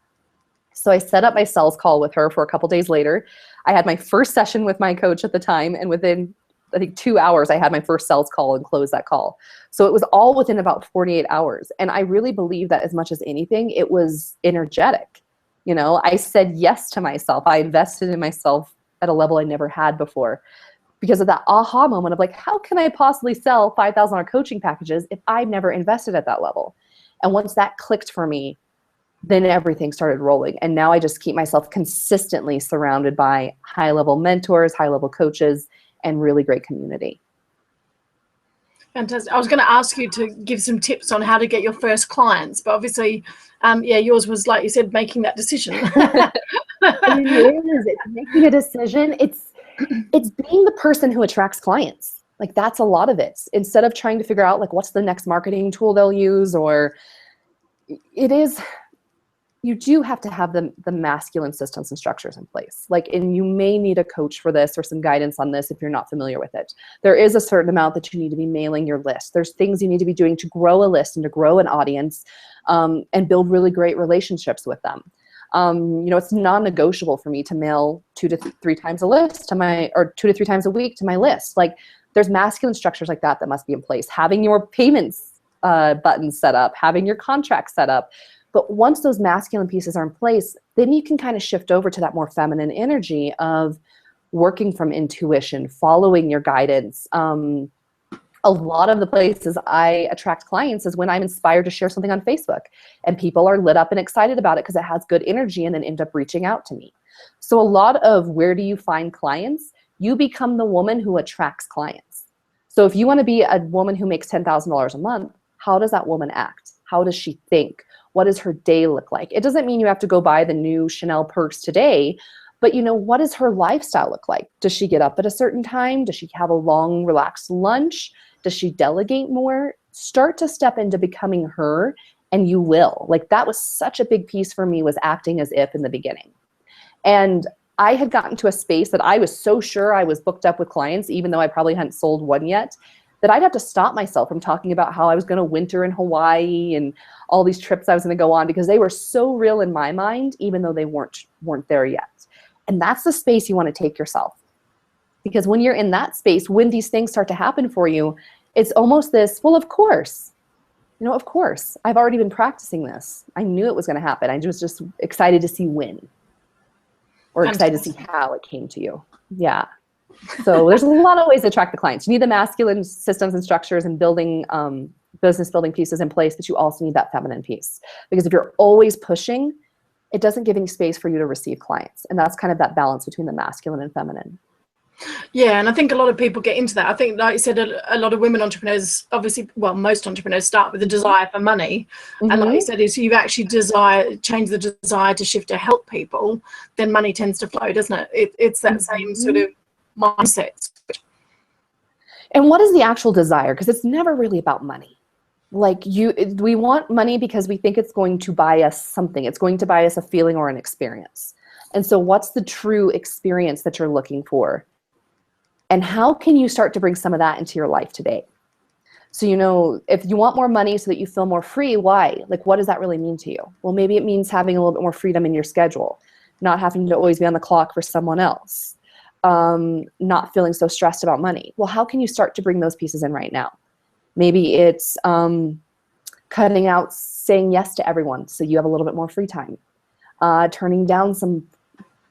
So I set up my sales call with her for a couple days later. I had my first session with my coach at the time, and within, I think, 2 hours, I had my first sales call and closed that call. So it was all within about 48 hours. And I really believe that as much as anything, it was energetic. You know, I said yes to myself. I invested in myself at a level I never had before, because of that aha moment of like, how can I possibly sell $5,000 coaching packages if I've never invested at that level? And once that clicked for me, then everything started rolling. And now I just keep myself consistently surrounded by high-level mentors, high-level coaches, and really great community. Fantastic. I was going to ask you to give some tips on how to get your first clients, but obviously, yours was, like you said, making that decision. It is. It's making a decision. It's being the person who attracts clients. Like, that's a lot of it. Instead of trying to figure out like what's the next marketing tool they'll use, or you do have to have the masculine systems and structures in place. Like, and you may need a coach for this or some guidance on this if you're not familiar with it. There is a certain amount that you need to be mailing your list. There's things you need to be doing to grow a list and to grow an audience, and build really great relationships with them. You know, it's non-negotiable for me to mail 2 to 3 times a list or 2 to 3 times a week to my list. Like, there's masculine structures like that must be in place. Having your payments buttons set up, having your contract set up. But once those masculine pieces are in place, then you can kind of shift over to that more feminine energy of working from intuition, following your guidance. A lot of the places I attract clients is when I'm inspired to share something on Facebook, and people are lit up and excited about it because it has good energy, and then end up reaching out to me. So a lot of where do you find clients? You become the woman who attracts clients. So if you want to be a woman who makes $10,000 a month, how does that woman act? How does she think? What does her day look like? It doesn't mean you have to go buy the new Chanel purse today, but you know, what does her lifestyle look like? Does she get up at a certain time? Does she have a long, relaxed lunch? Does she delegate more? Start to step into becoming her, and you will. Like, that was such a big piece for me, was acting as if in the beginning. And I had gotten to a space that I was so sure I was booked up with clients, even though I probably hadn't sold one yet, that I'd have to stop myself from talking about how I was going to winter in Hawaii and all these trips I was going to go on, because they were so real in my mind, even though they weren't there yet. And that's the space you want to take yourself. Because when you're in that space, when these things start to happen for you, it's almost this, well, of course. of course, I've already been practicing this. I knew it was going to happen. I was just excited to see when, or excited to see how it came to you. Yeah. So there's a lot of ways to attract the clients. You need the masculine systems and structures and building, business building pieces in place, but you also need that feminine piece. Because if you're always pushing, it doesn't give any space for you to receive clients. And that's kind of that balance between the masculine and feminine. Yeah, and I think a lot of people get into that. I think, like you said, a lot of women entrepreneurs, obviously, well, most entrepreneurs start with a desire for money. Mm-hmm. And like you said, if you actually change the desire to shift to help people, then money tends to flow, doesn't it? It's that same sort of mindset. And what is the actual desire? Because it's never really about money. Like we want money because we think it's going to buy us something. It's going to buy us a feeling or an experience. And so what's the true experience that you're looking for? And how can you start to bring some of that into your life today? So, if you want more money so that you feel more free, why? Like, what does that really mean to you? Well, maybe it means having a little bit more freedom in your schedule, not having to always be on the clock for someone else, not feeling so stressed about money. Well, how can you start to bring those pieces in right now? Maybe it's cutting out saying yes to everyone so you have a little bit more free time, turning down some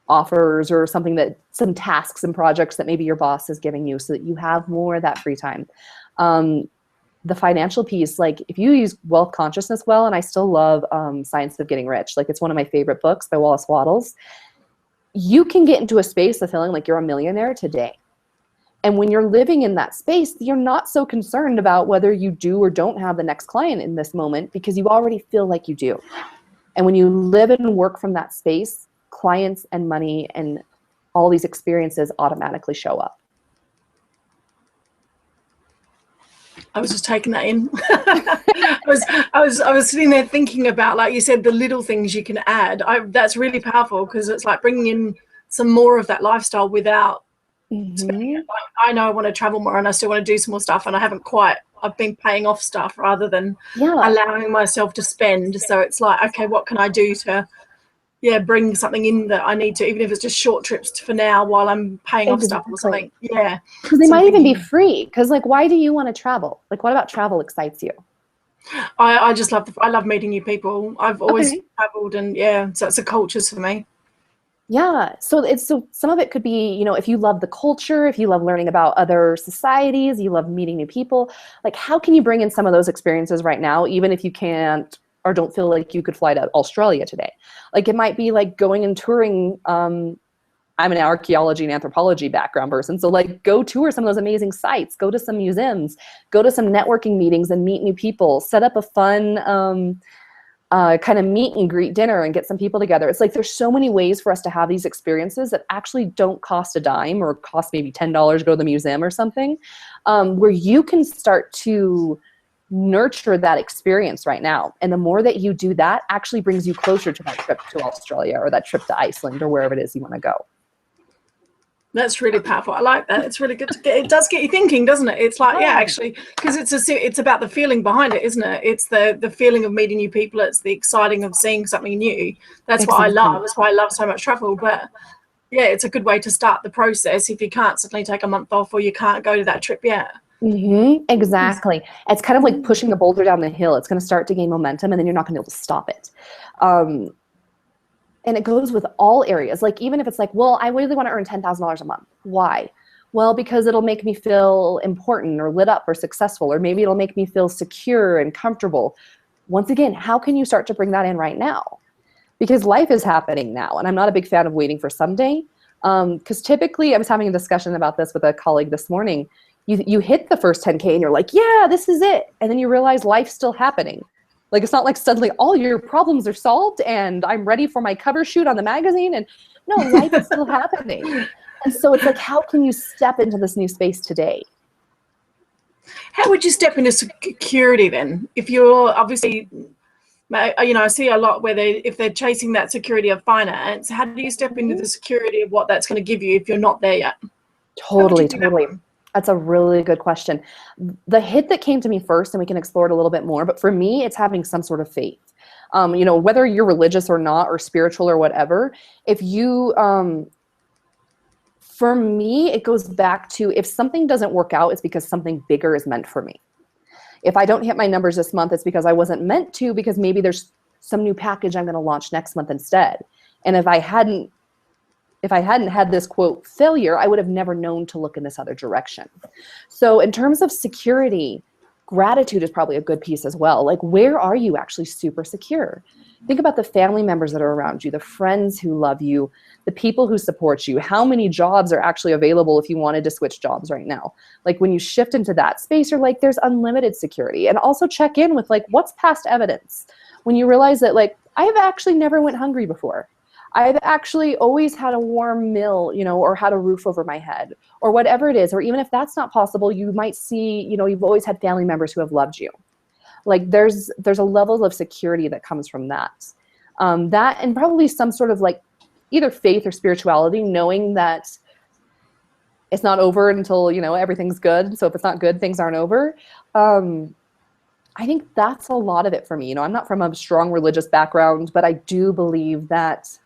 offers or some tasks and projects that maybe your boss is giving you so that you have more of that free time. The financial piece, like if you use wealth consciousness well, and I still love Science of Getting Rich, like it's one of my favorite books by Wallace Wattles, you can get into a space of feeling like you're a millionaire today. And when you're living in that space, you're not so concerned about whether you do or don't have the next client in this moment because you already feel like you do. And when you live and work from that space, clients and money and all these experiences automatically show up. I was just taking that in. I was sitting there thinking about, like you said, the little things you can add. That's really powerful because it's like bringing in some more of that lifestyle without spending it. Like, I know I want to travel more and I still want to do some more stuff, and I've been paying off stuff rather than allowing myself to spend. So it's like, okay, what can I do to bring something in that I need to, even if it's just short trips for now while I'm paying off stuff or something. Yeah. Because they might even be free. Because like, why do you want to travel? Like, what about travel excites you? I just I love meeting new people. I've always traveled, and so it's a cultures for me. Yeah. So some of it could be, if you love the culture, if you love learning about other societies, you love meeting new people, like how can you bring in some of those experiences right now, even if you can't or don't feel like you could fly to Australia today? Like it might be like going and touring. I'm an archaeology and anthropology background person. So like go tour some of those amazing sites, go to some museums, go to some networking meetings and meet new people, set up a fun kind of meet and greet dinner and get some people together. It's like there's so many ways for us to have these experiences that actually don't cost a dime or cost maybe $10 to go to the museum or something, where you can start to nurture that experience right now. And the more that you do that actually brings you closer to that trip to Australia or that trip to Iceland or wherever it is you want to go. That's really powerful. I like that. It's really good it does get you thinking, doesn't it? It's like, actually, because it's about the feeling behind it, isn't it? It's the feeling of meeting new people. It's the exciting of seeing something new. That's what I love. That's why I love so much travel. But it's a good way to start the process if you can't suddenly take a month off or you can't go to that trip yet. Exactly. It's kind of like pushing the boulder down the hill. It's going to start to gain momentum and then you're not going to be able to stop it. And it goes with all areas. Like even if it's like, well, I really want to earn $10,000 a month. Why? Well, because it'll make me feel important or lit up or successful, or maybe it'll make me feel secure and comfortable. Once again, how can you start to bring that in right now? Because life is happening now. And I'm not a big fan of waiting for someday. Because typically, I was having a discussion about this with a colleague this morning. You hit the first 10K and you're like, yeah, this is it. And then you realize life's still happening. Like, it's not like suddenly all your problems are solved and I'm ready for my cover shoot on the magazine. And no, life is still happening. And so it's like, how can you step into this new space today? How would you step into security then? If you're obviously, I see a lot where if they're chasing that security of finance, how do you step into the security of what that's going to give you if you're not there yet? Totally. That's a really good question. The hit that came to me first, and we can explore it a little bit more, but for me, it's having some sort of faith. Whether you're religious or not, or spiritual or whatever, if you, for me, it goes back to if something doesn't work out, it's because something bigger is meant for me. If I don't hit my numbers this month, it's because I wasn't meant to, because maybe there's some new package I'm going to launch next month instead. And if I hadn't had this quote failure, I would have never known to look in this other direction. So in terms of security, gratitude is probably a good piece as well. Like, where are you actually super secure? Think about the family members that are around you, the friends who love you, the people who support you. How many jobs are actually available if you wanted to switch jobs right now? Like, when you shift into that space, you're like, there's unlimited security. And also check in with, like, what's past evidence? When you realize that, like, I've actually never went hungry before. I've actually always had a warm meal, you know, or had a roof over my head, or whatever it is. Or even if that's not possible, you might see, you know, you've always had family members who have loved you. Like, there's a level of security that comes from that. That, and probably some sort of, like, either faith or spirituality, knowing that it's not over until, you know, everything's good. So if it's not good, things aren't over. I think that's a lot of it for me. You know, I'm not from a strong religious background, but I do believe that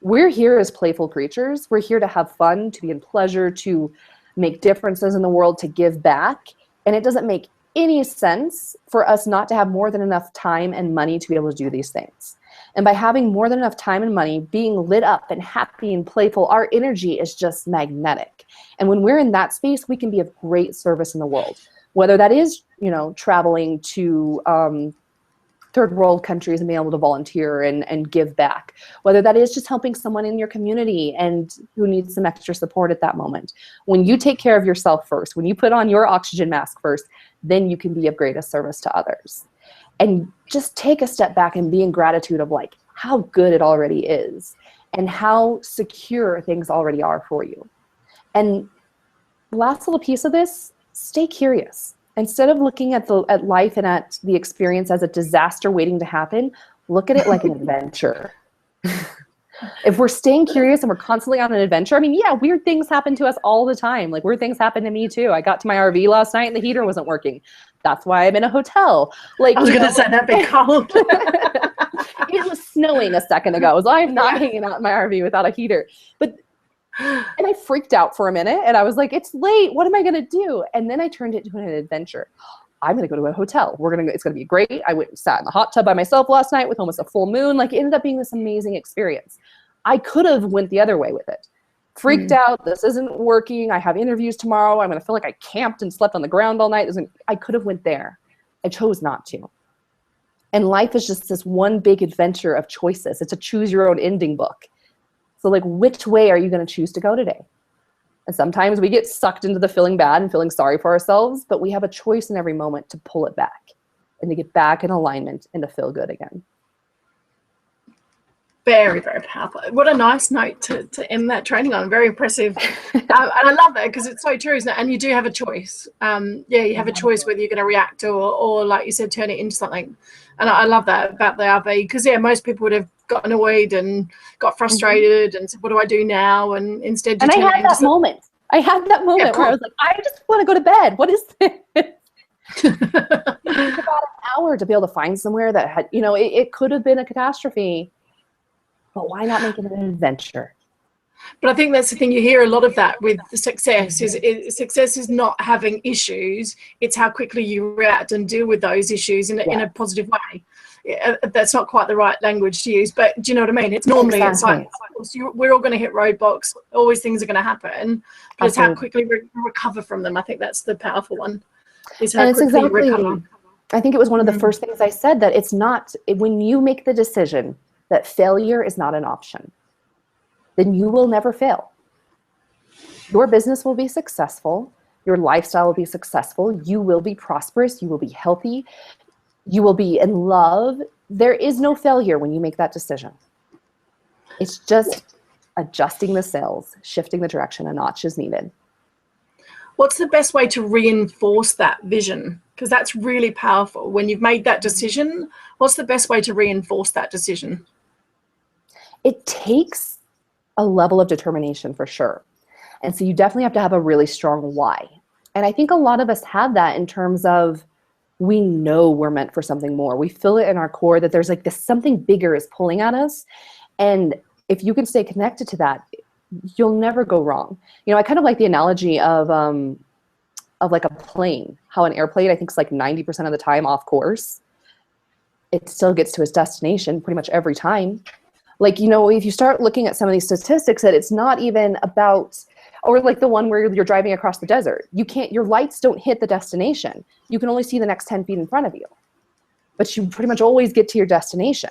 we're here as playful creatures. We're here to have fun, to be in pleasure, to make differences in the world, to give back. And it doesn't make any sense for us not to have more than enough time and money to be able to do these things. And by having more than enough time and money, being lit up and happy and playful, our energy is just magnetic. And when we're in that space, we can be of great service in the world. Whether that is, you know, traveling to third world countries and being able to volunteer and give back. Whether that is just helping someone in your community and who needs some extra support at that moment. When you take care of yourself first, when you put on your oxygen mask first, then you can be of greatest service to others. And just take a step back and be in gratitude of, like, how good it already is and how secure things already are for you. And last little piece of this, stay curious. Instead of looking at life and at the experience as a disaster waiting to happen, look at it like an adventure. If we're staying curious and we're constantly on an adventure, I mean, yeah, weird things happen to us all the time. Like, weird things happen to me too. I got to my RV last night and the heater wasn't working. That's why I'm in a hotel. Like, I was going to say that'd be cold. It was snowing a second ago, so I'm not hanging out in my RV without a heater. And I freaked out for a minute, and I was like, it's late. What am I going to do? And then I turned it into an adventure. I'm going to go to a hotel. It's going to be great. I went and sat in the hot tub by myself last night with almost a full moon. Like, it ended up being this amazing experience. I could have went the other way with it. Freaked out. This isn't working. I have interviews tomorrow. I'm going to feel like I camped and slept on the ground all night. I could have went there. I chose not to. And life is just this one big adventure of choices. It's a choose your own ending book. So, like, which way are you going to choose to go today? And sometimes we get sucked into the feeling bad and feeling sorry for ourselves, but we have a choice in every moment to pull it back and to get back in alignment and to feel good again. Very, very powerful. What a nice note to end that training on. Very impressive. And I love that, because it's so true, isn't it? And you do have a choice. You have a choice whether you're going to react or, like you said, turn it into something. And I love that about the RV, because, most people would have got annoyed and got frustrated and said, what do I do now? And instead, I had that moment. I had that moment where I was like, I just want to go to bed. What is this? It took about an hour to be able to find somewhere that had, it could have been a catastrophe. But why not make it an adventure? But I think that's the thing, you hear a lot of that with the success. Success is not having issues. It's how quickly you react and deal with those issues in a positive way. That's not quite the right language to use, but do you know what I mean? It's normally, exactly. It's like, we're all going to hit roadblocks. Always things are going to happen. But it's how quickly we recover from them. I think that's the powerful one. Is how quickly you recover. I think it was one of the first things I said, that it's not, when you make the decision that failure is not an option, then you will never fail. Your business will be successful. Your lifestyle will be successful. You will be prosperous. You will be healthy. You will be in love. There is no failure when you make that decision. It's just adjusting the sails, shifting the direction a notch is needed. What's the best way to reinforce that vision? Because that's really powerful. When you've made that decision, what's the best way to reinforce that decision? It takes a level of determination for sure. And so you definitely have to have a really strong why. And I think a lot of us have that in terms of, we know we're meant for something more. We feel it in our core that there's like this something bigger is pulling at us. And if you can stay connected to that, you'll never go wrong. I kind of like the analogy of of like a plane, how an airplane, I think, is like 90% of the time off course. It still gets to its destination pretty much every time. Like, you know, if you start looking at some of these statistics, that it's not even about, or like the one where you're driving across the desert, your lights don't hit the destination. You can only see the next 10 feet in front of you, but you pretty much always get to your destination.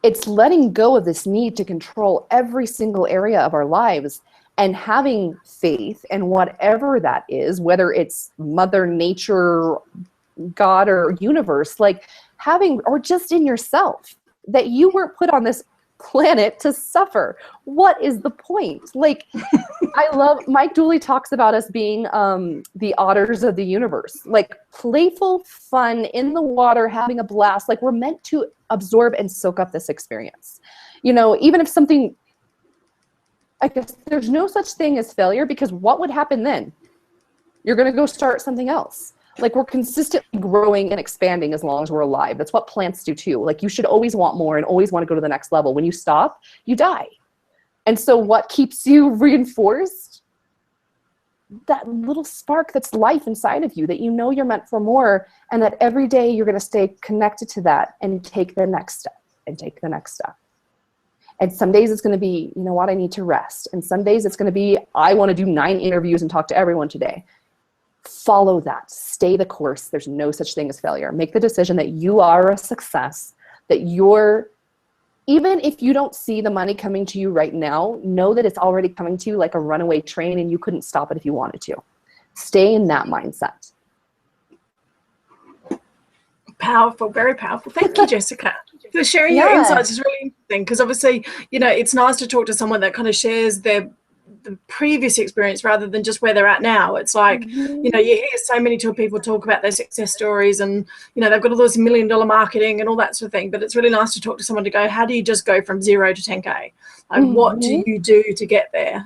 It's letting go of this need to control every single area of our lives and having faith in whatever that is, whether it's Mother Nature, God, or universe, like having, or just in yourself, that you weren't put on this planet to suffer. What is the point? Like, I love, Mike Dooley talks about us being the otters of the universe, like playful, fun, in the water, having a blast. Like, we're meant to absorb and soak up this experience. You know, even if something, I guess there's no such thing as failure, because what would happen then? You're going to go start something else. Like, we're consistently growing and expanding as long as we're alive. That's what plants do too. Like, you should always want more and always want to go to the next level. When you stop, you die. And so what keeps you reinforced? That little spark that's life inside of you, that you know you're meant for more, and that every day you're going to stay connected to that and take the next step and take the next step. And some days it's going to be, you know what, I need to rest. And some days it's going to be, I want to do 9 interviews and talk to everyone today. Follow that. Stay the course. There's no such thing as failure. Make the decision that you are a success, that you're, even if you don't see the money coming to you right now, know that it's already coming to you like a runaway train and you couldn't stop it if you wanted to. Stay in that mindset. Powerful, very powerful. Thank you, Jessica. For sharing your insights is really interesting, because obviously, you know, it's nice to talk to someone that kind of shares the previous experience rather than just where they're at now. It's like, you know, you hear so many people talk about their success stories, and, you know, they've got all this $1 million marketing and all that sort of thing. But it's really nice to talk to someone to go, how do you just go from 0 to 10K? Like, what do you do to get there?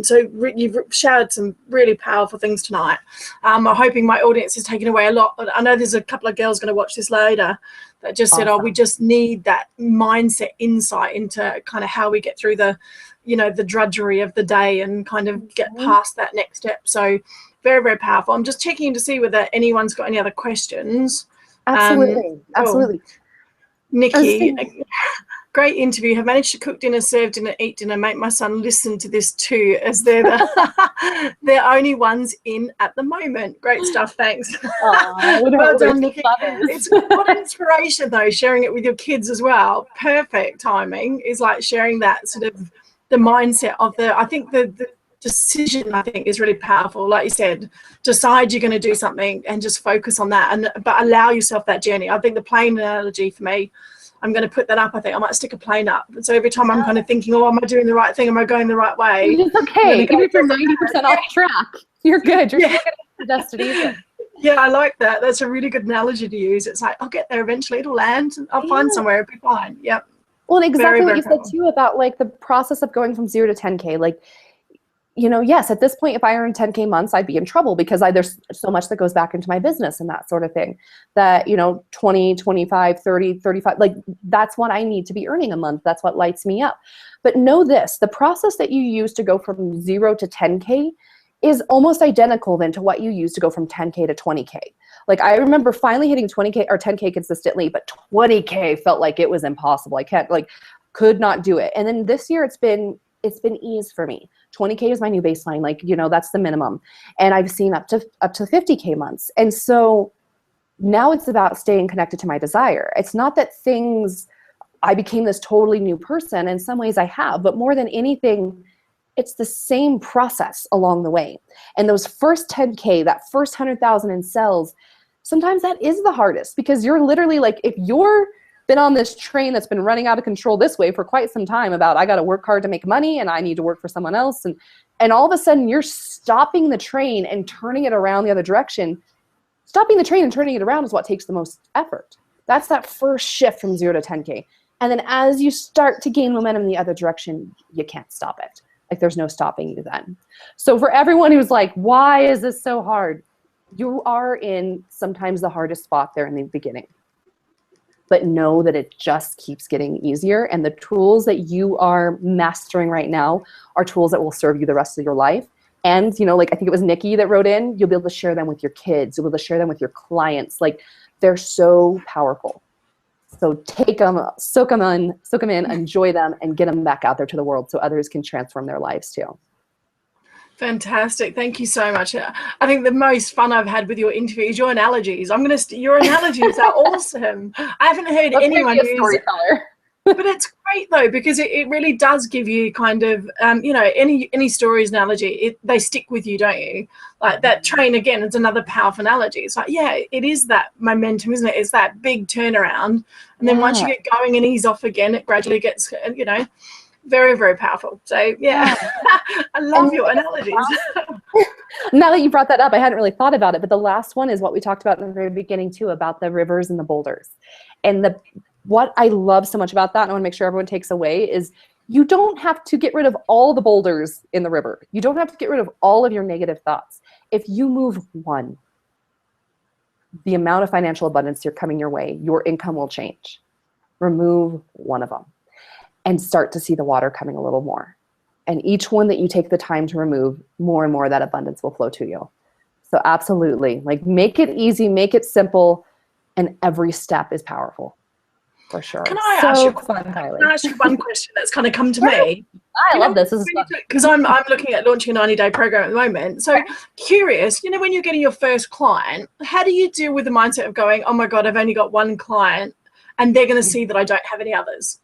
So you've shared some really powerful things tonight. I'm hoping my audience is taking away a lot. I know there's a couple of girls going to watch this later that just said, oh, we just need that mindset insight into kind of how we get through the, you know, the drudgery of the day and kind of get past that next step. So very, very powerful. I'm just checking to see whether anyone's got any other questions. Absolutely. Absolutely. Nikki, great interview. Have managed to cook dinner, serve dinner, eat dinner, make my son listen to this too, as they're they're only ones in at the moment. Great stuff. Thanks. Well done, Nikki. It's what inspiration though, sharing it with your kids as well. Perfect timing is like sharing that sort of the mindset of I think the decision, I think, is really powerful. Like you said, decide you're going to do something and just focus on that, but allow yourself that journey. I think the plane analogy for me, I'm going to put that up. I think I might stick a plane up. And so every time I'm kind of thinking, oh, am I doing the right thing? Am I going the right way? It's okay. Even if you're 90% off track, you're good. You're still getting to the destination. Yeah, I like that. That's a really good analogy to use. It's like, I'll get there eventually. It'll land. I'll find somewhere. It'll be fine. Yep. Well, and exactly what you said too about like the process of going from 0 to 10K. Like, you know, yes, at this point, if I earn 10K months, I'd be in trouble, because there's so much that goes back into my business and that sort of thing, that, you know, 20, 25, 30, 35, like that's what I need to be earning a month. That's what lights me up. But know this, the process that you use to go from 0 to 10K is almost identical then to what you use to go from 10K to 20K. Like, I remember finally hitting 20K or 10K consistently, but 20K felt like it was impossible. Could not do it. And then this year it's been ease for me. 20K is my new baseline. Like, you know, that's the minimum. And I've seen up to 50K months. And so now it's about staying connected to my desire. It's not that I became this totally new person. In some ways I have, but more than anything, it's the same process along the way. And those first 10K, that first 100,000 in sales, sometimes that is the hardest, because you're literally like, if you're been on this train that's been running out of control this way for quite some time about, I got to work hard to make money and I need to work for someone else. And all of a sudden you're stopping the train and turning it around the other direction. Stopping the train and turning it around is what takes the most effort. That's that first shift from 0 to 10K. And then as you start to gain momentum in the other direction, you can't stop it. Like, there's no stopping you then. So for everyone who's like, why is this so hard? You are in sometimes the hardest spot there in the beginning. But know that it just keeps getting easier. And the tools that you are mastering right now are tools that will serve you the rest of your life. And, you know, like I think it was Nikki that wrote in, you'll be able to share them with your kids. You'll be able to share them with your clients. Like they're so powerful. So take them, soak them in, enjoy them, and get them back out there to the world so others can transform their lives too. Fantastic. Thank you so much. I think the most fun I've had with your interview is your analogies. Your analogies are awesome. I haven't heard anyone use storyteller. But it's great though, because it really does give you kind of, you know, any stories analogy, they stick with you, don't you? Like that train, again, it's another powerful analogy. It's like, yeah, it is that momentum, isn't it? It's that big turnaround. And then once you get going and ease off again, it gradually gets, you know, very, very powerful. So, yeah, I love your analogies. Now that you brought that up, I hadn't really thought about it, but the last one is what we talked about in the very beginning too, about the rivers and the boulders. And what I love so much about that, and I want to make sure everyone takes away, is you don't have to get rid of all the boulders in the river. You don't have to get rid of all of your negative thoughts. If you move one, the amount of financial abundance you're coming your way, your income will change. Remove one of them and start to see the water coming a little more. And each one that you take the time to remove, more and more of that abundance will flow to you. So absolutely, like make it easy, make it simple, and every step is powerful. For sure. Can I ask you one question that's kind of come to me? I love this. Because I'm looking at launching a 90-day program at the moment. So curious, you know, when you're getting your first client, how do you deal with the mindset of going, oh my God, I've only got one client and they're going to see that I don't have any others?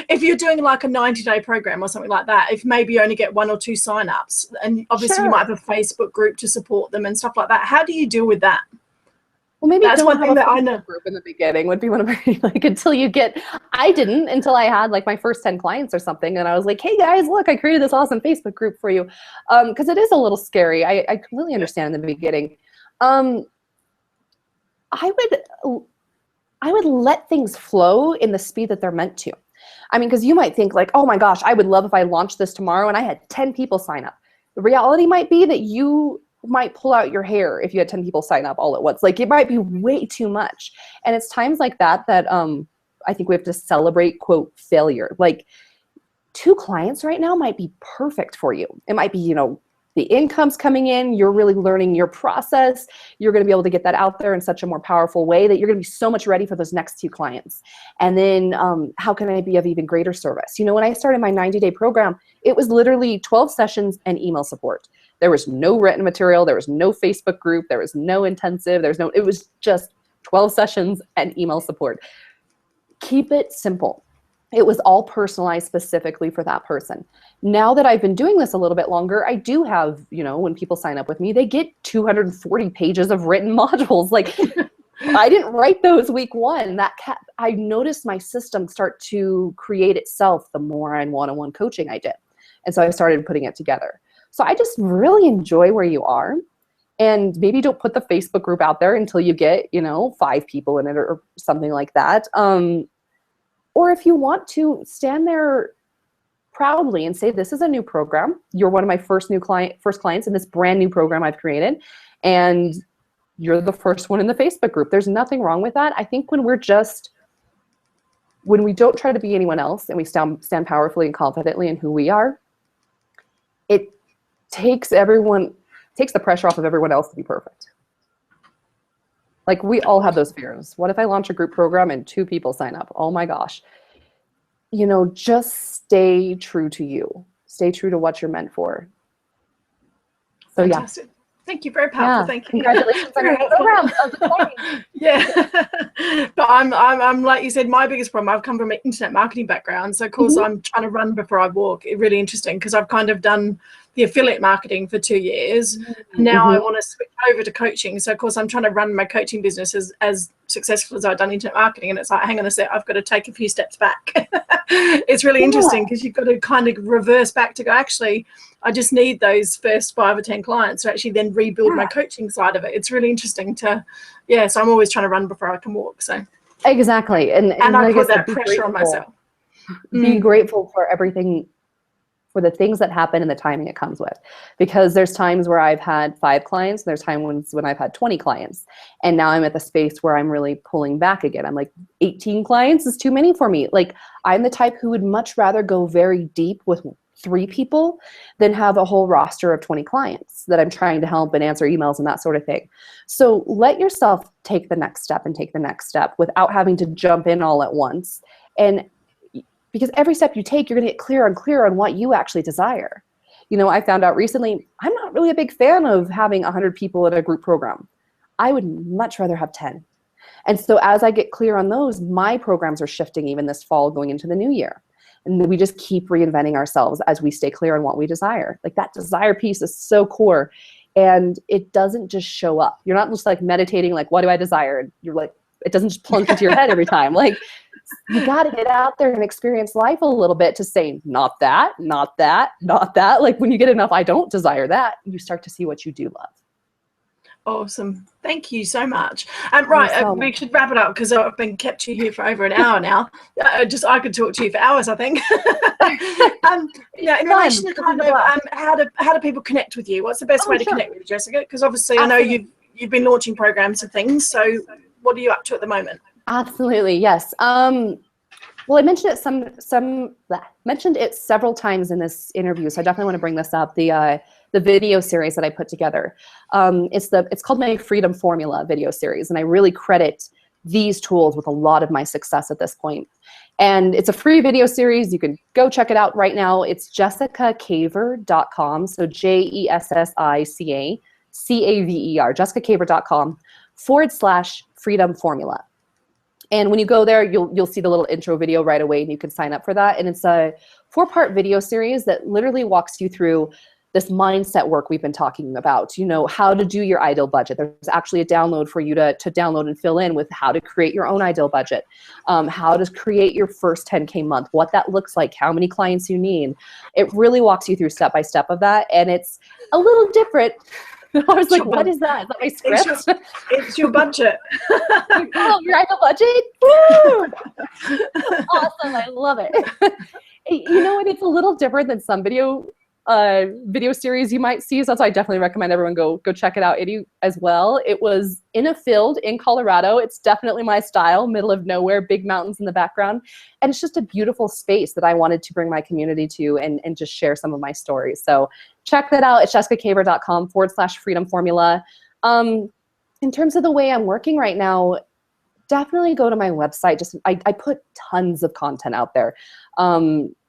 If you're doing like a 90-day program or something like that, if maybe you only get 1 or 2 signups, and obviously you might have a Facebook group to support them and stuff like that, how do you deal with that? Well, maybe that's one thing that I know. Group in the beginning would be one of my, like, until you get, I didn't until I had like my first 10 clients or something. And I was like, hey guys, look, I created this awesome Facebook group for you. Cause it is a little scary. I completely understand in the beginning. I would let things flow in the speed that they're meant to. I mean, cause you might think like, oh my gosh, I would love if I launched this tomorrow and I had 10 people sign up. The reality might be that you might pull out your hair if you had 10 people sign up all at once. Like it might be way too much. And it's times like that I think we have to celebrate, quote, failure. Like 2 clients right now might be perfect for you. It might be, you know, the income's coming in, you're really learning your process. You're going to be able to get that out there in such a more powerful way that you're going to be so much ready for those next 2 clients. And then how can I be of even greater service? You know, when I started my 90-day program, it was literally 12 sessions and email support. There was no written material. There was no Facebook group. There was no intensive. It was just 12 sessions and email support. Keep it simple. It was all personalized specifically for that person. Now that I've been doing this a little bit longer, I do have, you know, when people sign up with me, they get 240 pages of written modules. Like I didn't write those week 1. I noticed my system start to create itself the more on one-on-one coaching I did. And so I started putting it together. So I just really enjoy where you are, and maybe don't put the Facebook group out there until you get, you know, 5 people in it or something like that. Or if you want to, stand there proudly and say, this is a new program. You're one of my first clients in this brand new program I've created. And you're the first one in the Facebook group. There's nothing wrong with that. I think when we don't try to be anyone else and we stand powerfully and confidently in who we are, it takes the pressure off of everyone else to be perfect. Like we all have those fears. What if I launch a group program and 2 people sign up? Oh my gosh. You know, just stay true to you. Stay true to what you're meant for. So fantastic. Yeah. Thank you. Very powerful. Yeah. Thank you. Congratulations on your program. Yeah. But I'm like you said, my biggest problem, I've come from an internet marketing background. So of course I'm trying to run before I walk. It's really interesting because I've kind of done the affiliate marketing for 2 years. And now I want to switch over to coaching. So of course I'm trying to run my coaching business as successful as I've done internet marketing. And it's like, hang on a sec, I've got to take a few steps back. It's really interesting because you've got to kind of reverse back to go, actually, I just need those first 5 or 10 clients to actually then rebuild my coaching side of it. It's really interesting so I'm always trying to run before I can walk. So exactly. And I put that pressure on myself. Be grateful for everything, for the things that happen and the timing it comes with. Because there's times where I've had 5 clients, and there's times when I've had 20 clients. And now I'm at the space where I'm really pulling back again. I'm like, 18 clients is too many for me. Like, I'm the type who would much rather go very deep with 3 people than have a whole roster of 20 clients that I'm trying to help and answer emails and that sort of thing. So let yourself take the next step and take the next step without having to jump in all at once. And because every step you take, you're going to get clearer and clearer on what you actually desire. You know, I found out recently, I'm not really a big fan of having 100 people in a group program. I would much rather have 10. And so as I get clear on those, my programs are shifting even this fall going into the new year. And we just keep reinventing ourselves as we stay clear on what we desire. Like that desire piece is so core. And it doesn't just show up. You're not just like meditating, like, what do I desire? And you're like, it doesn't just plunk into your head every time. Like, you got to get out there and experience life a little bit to say, not that, not that, not that. Like when you get enough, I don't desire that, you start to see what you do love. Awesome. Thank you so much. Right, we should wrap it up because I've been kept you here for over an hour now. I could talk to you for hours, I think. In relation to kind of how do people connect with you? What's the best way to connect with you, Jessica? Because obviously I know you've been launching programs and things. So what are you up to at the moment? Absolutely, yes. Well, I mentioned it mentioned it several times in this interview, so I definitely want to bring this up. The video series that I put together. It's called my Freedom Formula video series, and I really credit these tools with a lot of my success at this point. And it's a free video series. You can go check it out right now. It's jessicacaver.com. So JESSICACAVER, jessicacaver.com/Freedom Formula. And when you go there, you'll see the little intro video right away, and you can sign up for that. And it's a 4-part video series that literally walks you through this mindset work we've been talking about, you know, how to do your ideal budget. There's actually a download for you to download and fill in with how to create your own ideal budget, how to create your first 10K month, what that looks like, how many clients you need. It really walks you through step by step of that. And it's a little different. I was like, what is that? Is that my script? It's your budget. Oh, your ideal budget? Woo! Awesome, I love it. You know what, it's a little different than some video series you might see. So that's why I definitely recommend everyone go check it out as well. It was in a field in Colorado. It's definitely my style, middle of nowhere, big mountains in the background. And it's just a beautiful space that I wanted to bring my community to and just share some of my stories. So check that out. It's jessicacaver.com/Freedom Formula. In terms of the way I'm working right now, definitely go to my website. I put tons of content out there.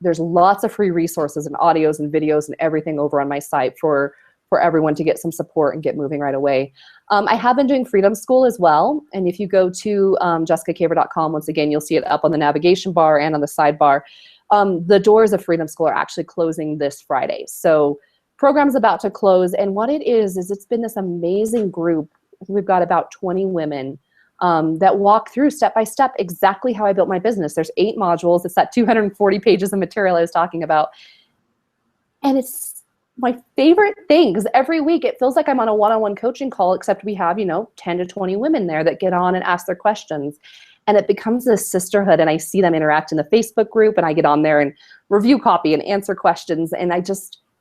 There's lots of free resources and audios and videos and everything over on my site for everyone to get some support and get moving right away. I have been doing Freedom School as well. And if you go to jessicacaver.com, once again, you'll see it up on the navigation bar and on the sidebar. The doors of Freedom School are actually closing this Friday. So program's about to close. And what it is it's been this amazing group. I think we've got about 20 women that walk through step by step exactly how I built my business. There's 8 modules. It's that 240 pages of material I was talking about. And it's my favorite thing because every week it feels like I'm on a one-on-one coaching call, except we have, 10 to 20 women there that get on and ask their questions. And it becomes this sisterhood, and I see them interact in the Facebook group, and I get on there and review copy and answer questions. And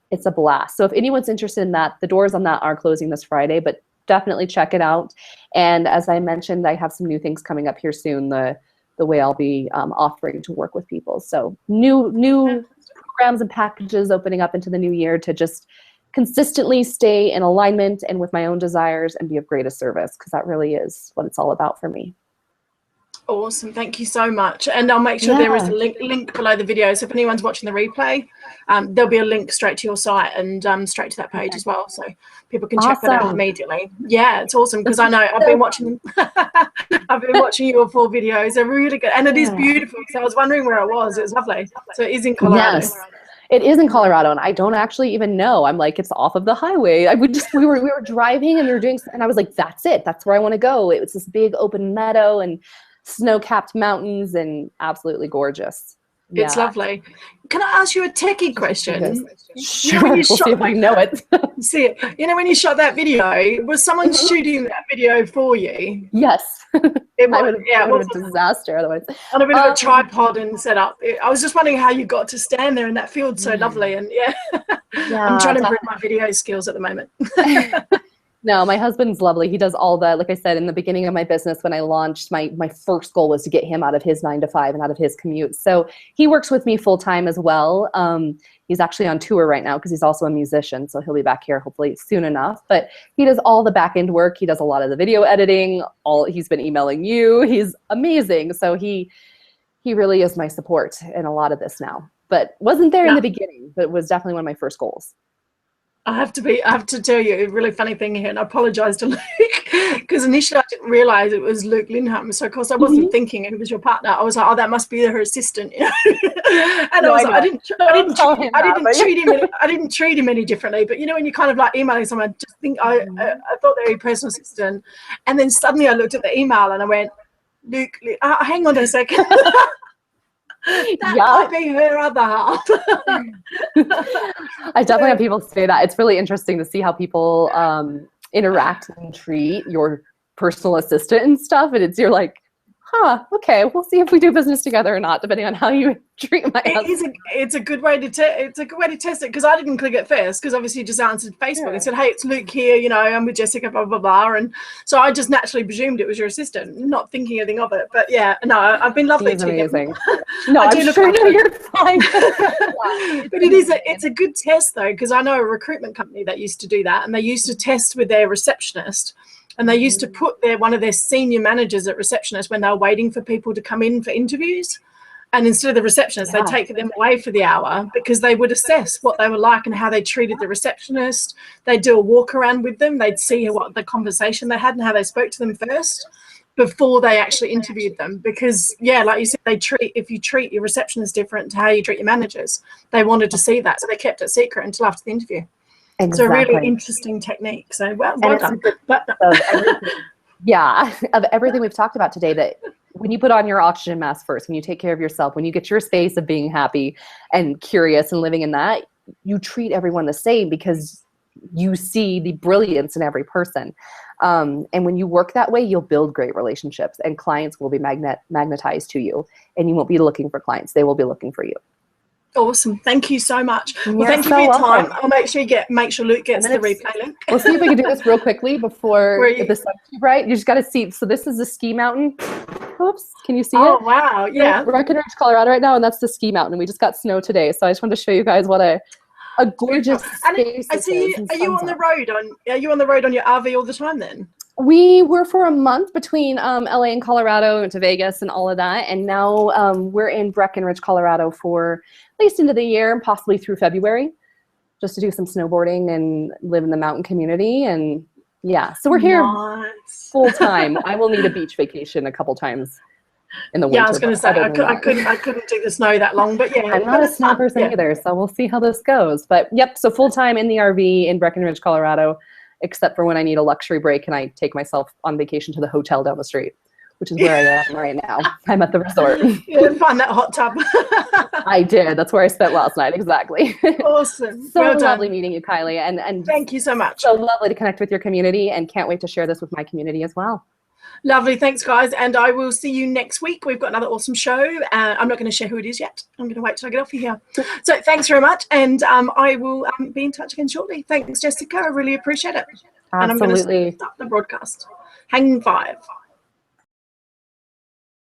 it's a blast. So if anyone's interested in that, the doors on that are closing this Friday, but definitely check it out. And as I mentioned, I have some new things coming up here soon, the way I'll be offering to work with people. So new programs and packages opening up into the new year to just consistently stay in alignment and with my own desires and be of greatest service, because that really is what it's all about for me. Awesome. Thank you so much. And I'll make sure there is a link below the video. So if anyone's watching the replay, there'll be a link straight to your site and straight to that page as well. So people can check that out immediately. Yeah, it's awesome because I know I've been watching your 4 videos. They're really good. And it is beautiful. So I was wondering where it was. It was lovely. So it is in Colorado. Yes. It is in Colorado, and I don't actually even know. I'm like, it's off of the highway. We were driving and we were doing, and I was like, that's it. That's where I want to go. It was this big open meadow and snow-capped mountains and absolutely gorgeous. It's lovely. Can I ask you a techie question? Sure, we'll see if I know it. See it. When you shot that video, was someone shooting that video for you? Yes. It was a disaster otherwise. On a bit of a tripod and set up. I was just wondering how you got to stand there in that field so lovely. And I'm trying to improve my video skills at the moment. No, my husband's lovely. He does all the, like I said, in the beginning of my business, when I launched, my first goal was to get him out of his 9 to 5 and out of his commute. So he works with me full time as well. He's actually on tour right now because he's also a musician. So he'll be back here hopefully soon enough. But he does all the back end work. He does a lot of the video editing. He's been emailing you. He's amazing. So he really is my support in a lot of this now. But wasn't there in the beginning, but was definitely one of my first goals. I have to tell you a really funny thing here, and I apologize to Luke because initially I didn't realize it was Luke Lindham. So of course I wasn't thinking it was your partner. I was like, oh, that must be her assistant, you know. And No, I didn't treat him any differently. But you know, when you kind of like emailing someone, just think I thought they were your personal assistant, and then suddenly I looked at the email and I went, Luke, hang on a second. That might be her other half. I definitely have people say that. It's really interesting to see how people interact and treat your personal assistant and stuff. And you're like, huh, okay, we'll see if we do business together or not, depending on how you treat my husband. It's a good way to test it, because I didn't click it first, because obviously you just answered Facebook and said, hey, it's Luke here, you know, I'm with Jessica, blah blah blah, and so I just naturally presumed it was your assistant, not thinking anything of it. But yeah, no, I've been lovely to you. Amazing. No, I'm sure you're fine. But it's a good test though, because I know a recruitment company that used to do that, and they used to test with their receptionist. And they used to put one of their senior managers at receptionist when they were waiting for people to come in for interviews. And instead of the receptionist, they'd take them away for the hour, because they would assess what they were like and how they treated the receptionist. They'd do a walk around with them. They'd see what the conversation they had and how they spoke to them first before they actually interviewed them. Because, yeah, like you said, if you treat your receptionist different to how you treat your managers, they wanted to see that. So they kept it secret until after the interview. Exactly. It's a really interesting technique. So well done. Of everything we've talked about today, that when you put on your oxygen mask first, when you take care of yourself, when you get your space of being happy and curious and living in that, you treat everyone the same, because you see the brilliance in every person. And when you work that way, you'll build great relationships, and clients will be magnetized to you, and you won't be looking for clients. They will be looking for you. Awesome. Thank you so much. Well, thank you for your time. I'll make sure Luke gets the replay link. We'll see if we can do this real quickly before the sun's too bright. You just got to see. So this is the ski mountain. Oops. Can you see it? Oh, wow. Yeah. We're in Breckenridge, Colorado right now, and that's the ski mountain. We just got snow today. So I just wanted to show you guys what a gorgeous space. I see you. Are you on the road on your RV all the time then? We were for a month between LA and Colorado, went to Vegas and all of that. And now we're in Breckenridge, Colorado for at least into the year and possibly through February, just to do some snowboarding and live in the mountain community. And yeah, so we're here full time. I will need a beach vacation a couple times in the winter. Yeah, I was going to say, I couldn't do the snow that long, but yeah. I'm not a snow person either, so we'll see how this goes. But yep, so full time in the RV in Breckenridge, Colorado, except for when I need a luxury break and I take myself on vacation to the hotel down the street, which is where I am right now. I'm at the resort. You didn't find that hot tub. I did. That's where I spent last night. Exactly. Awesome. So well lovely meeting you, Kylie. And thank you so much. So lovely to connect with your community, and can't wait to share this with my community as well. Lovely. Thanks, guys. And I will see you next week. We've got another awesome show. I'm not going to share who it is yet. I'm going to wait till I get off of here. So thanks very much. And I will be in touch again shortly. Thanks, Jessica. I really appreciate it. Absolutely. And I'm going to start the broadcast. Hanging 5.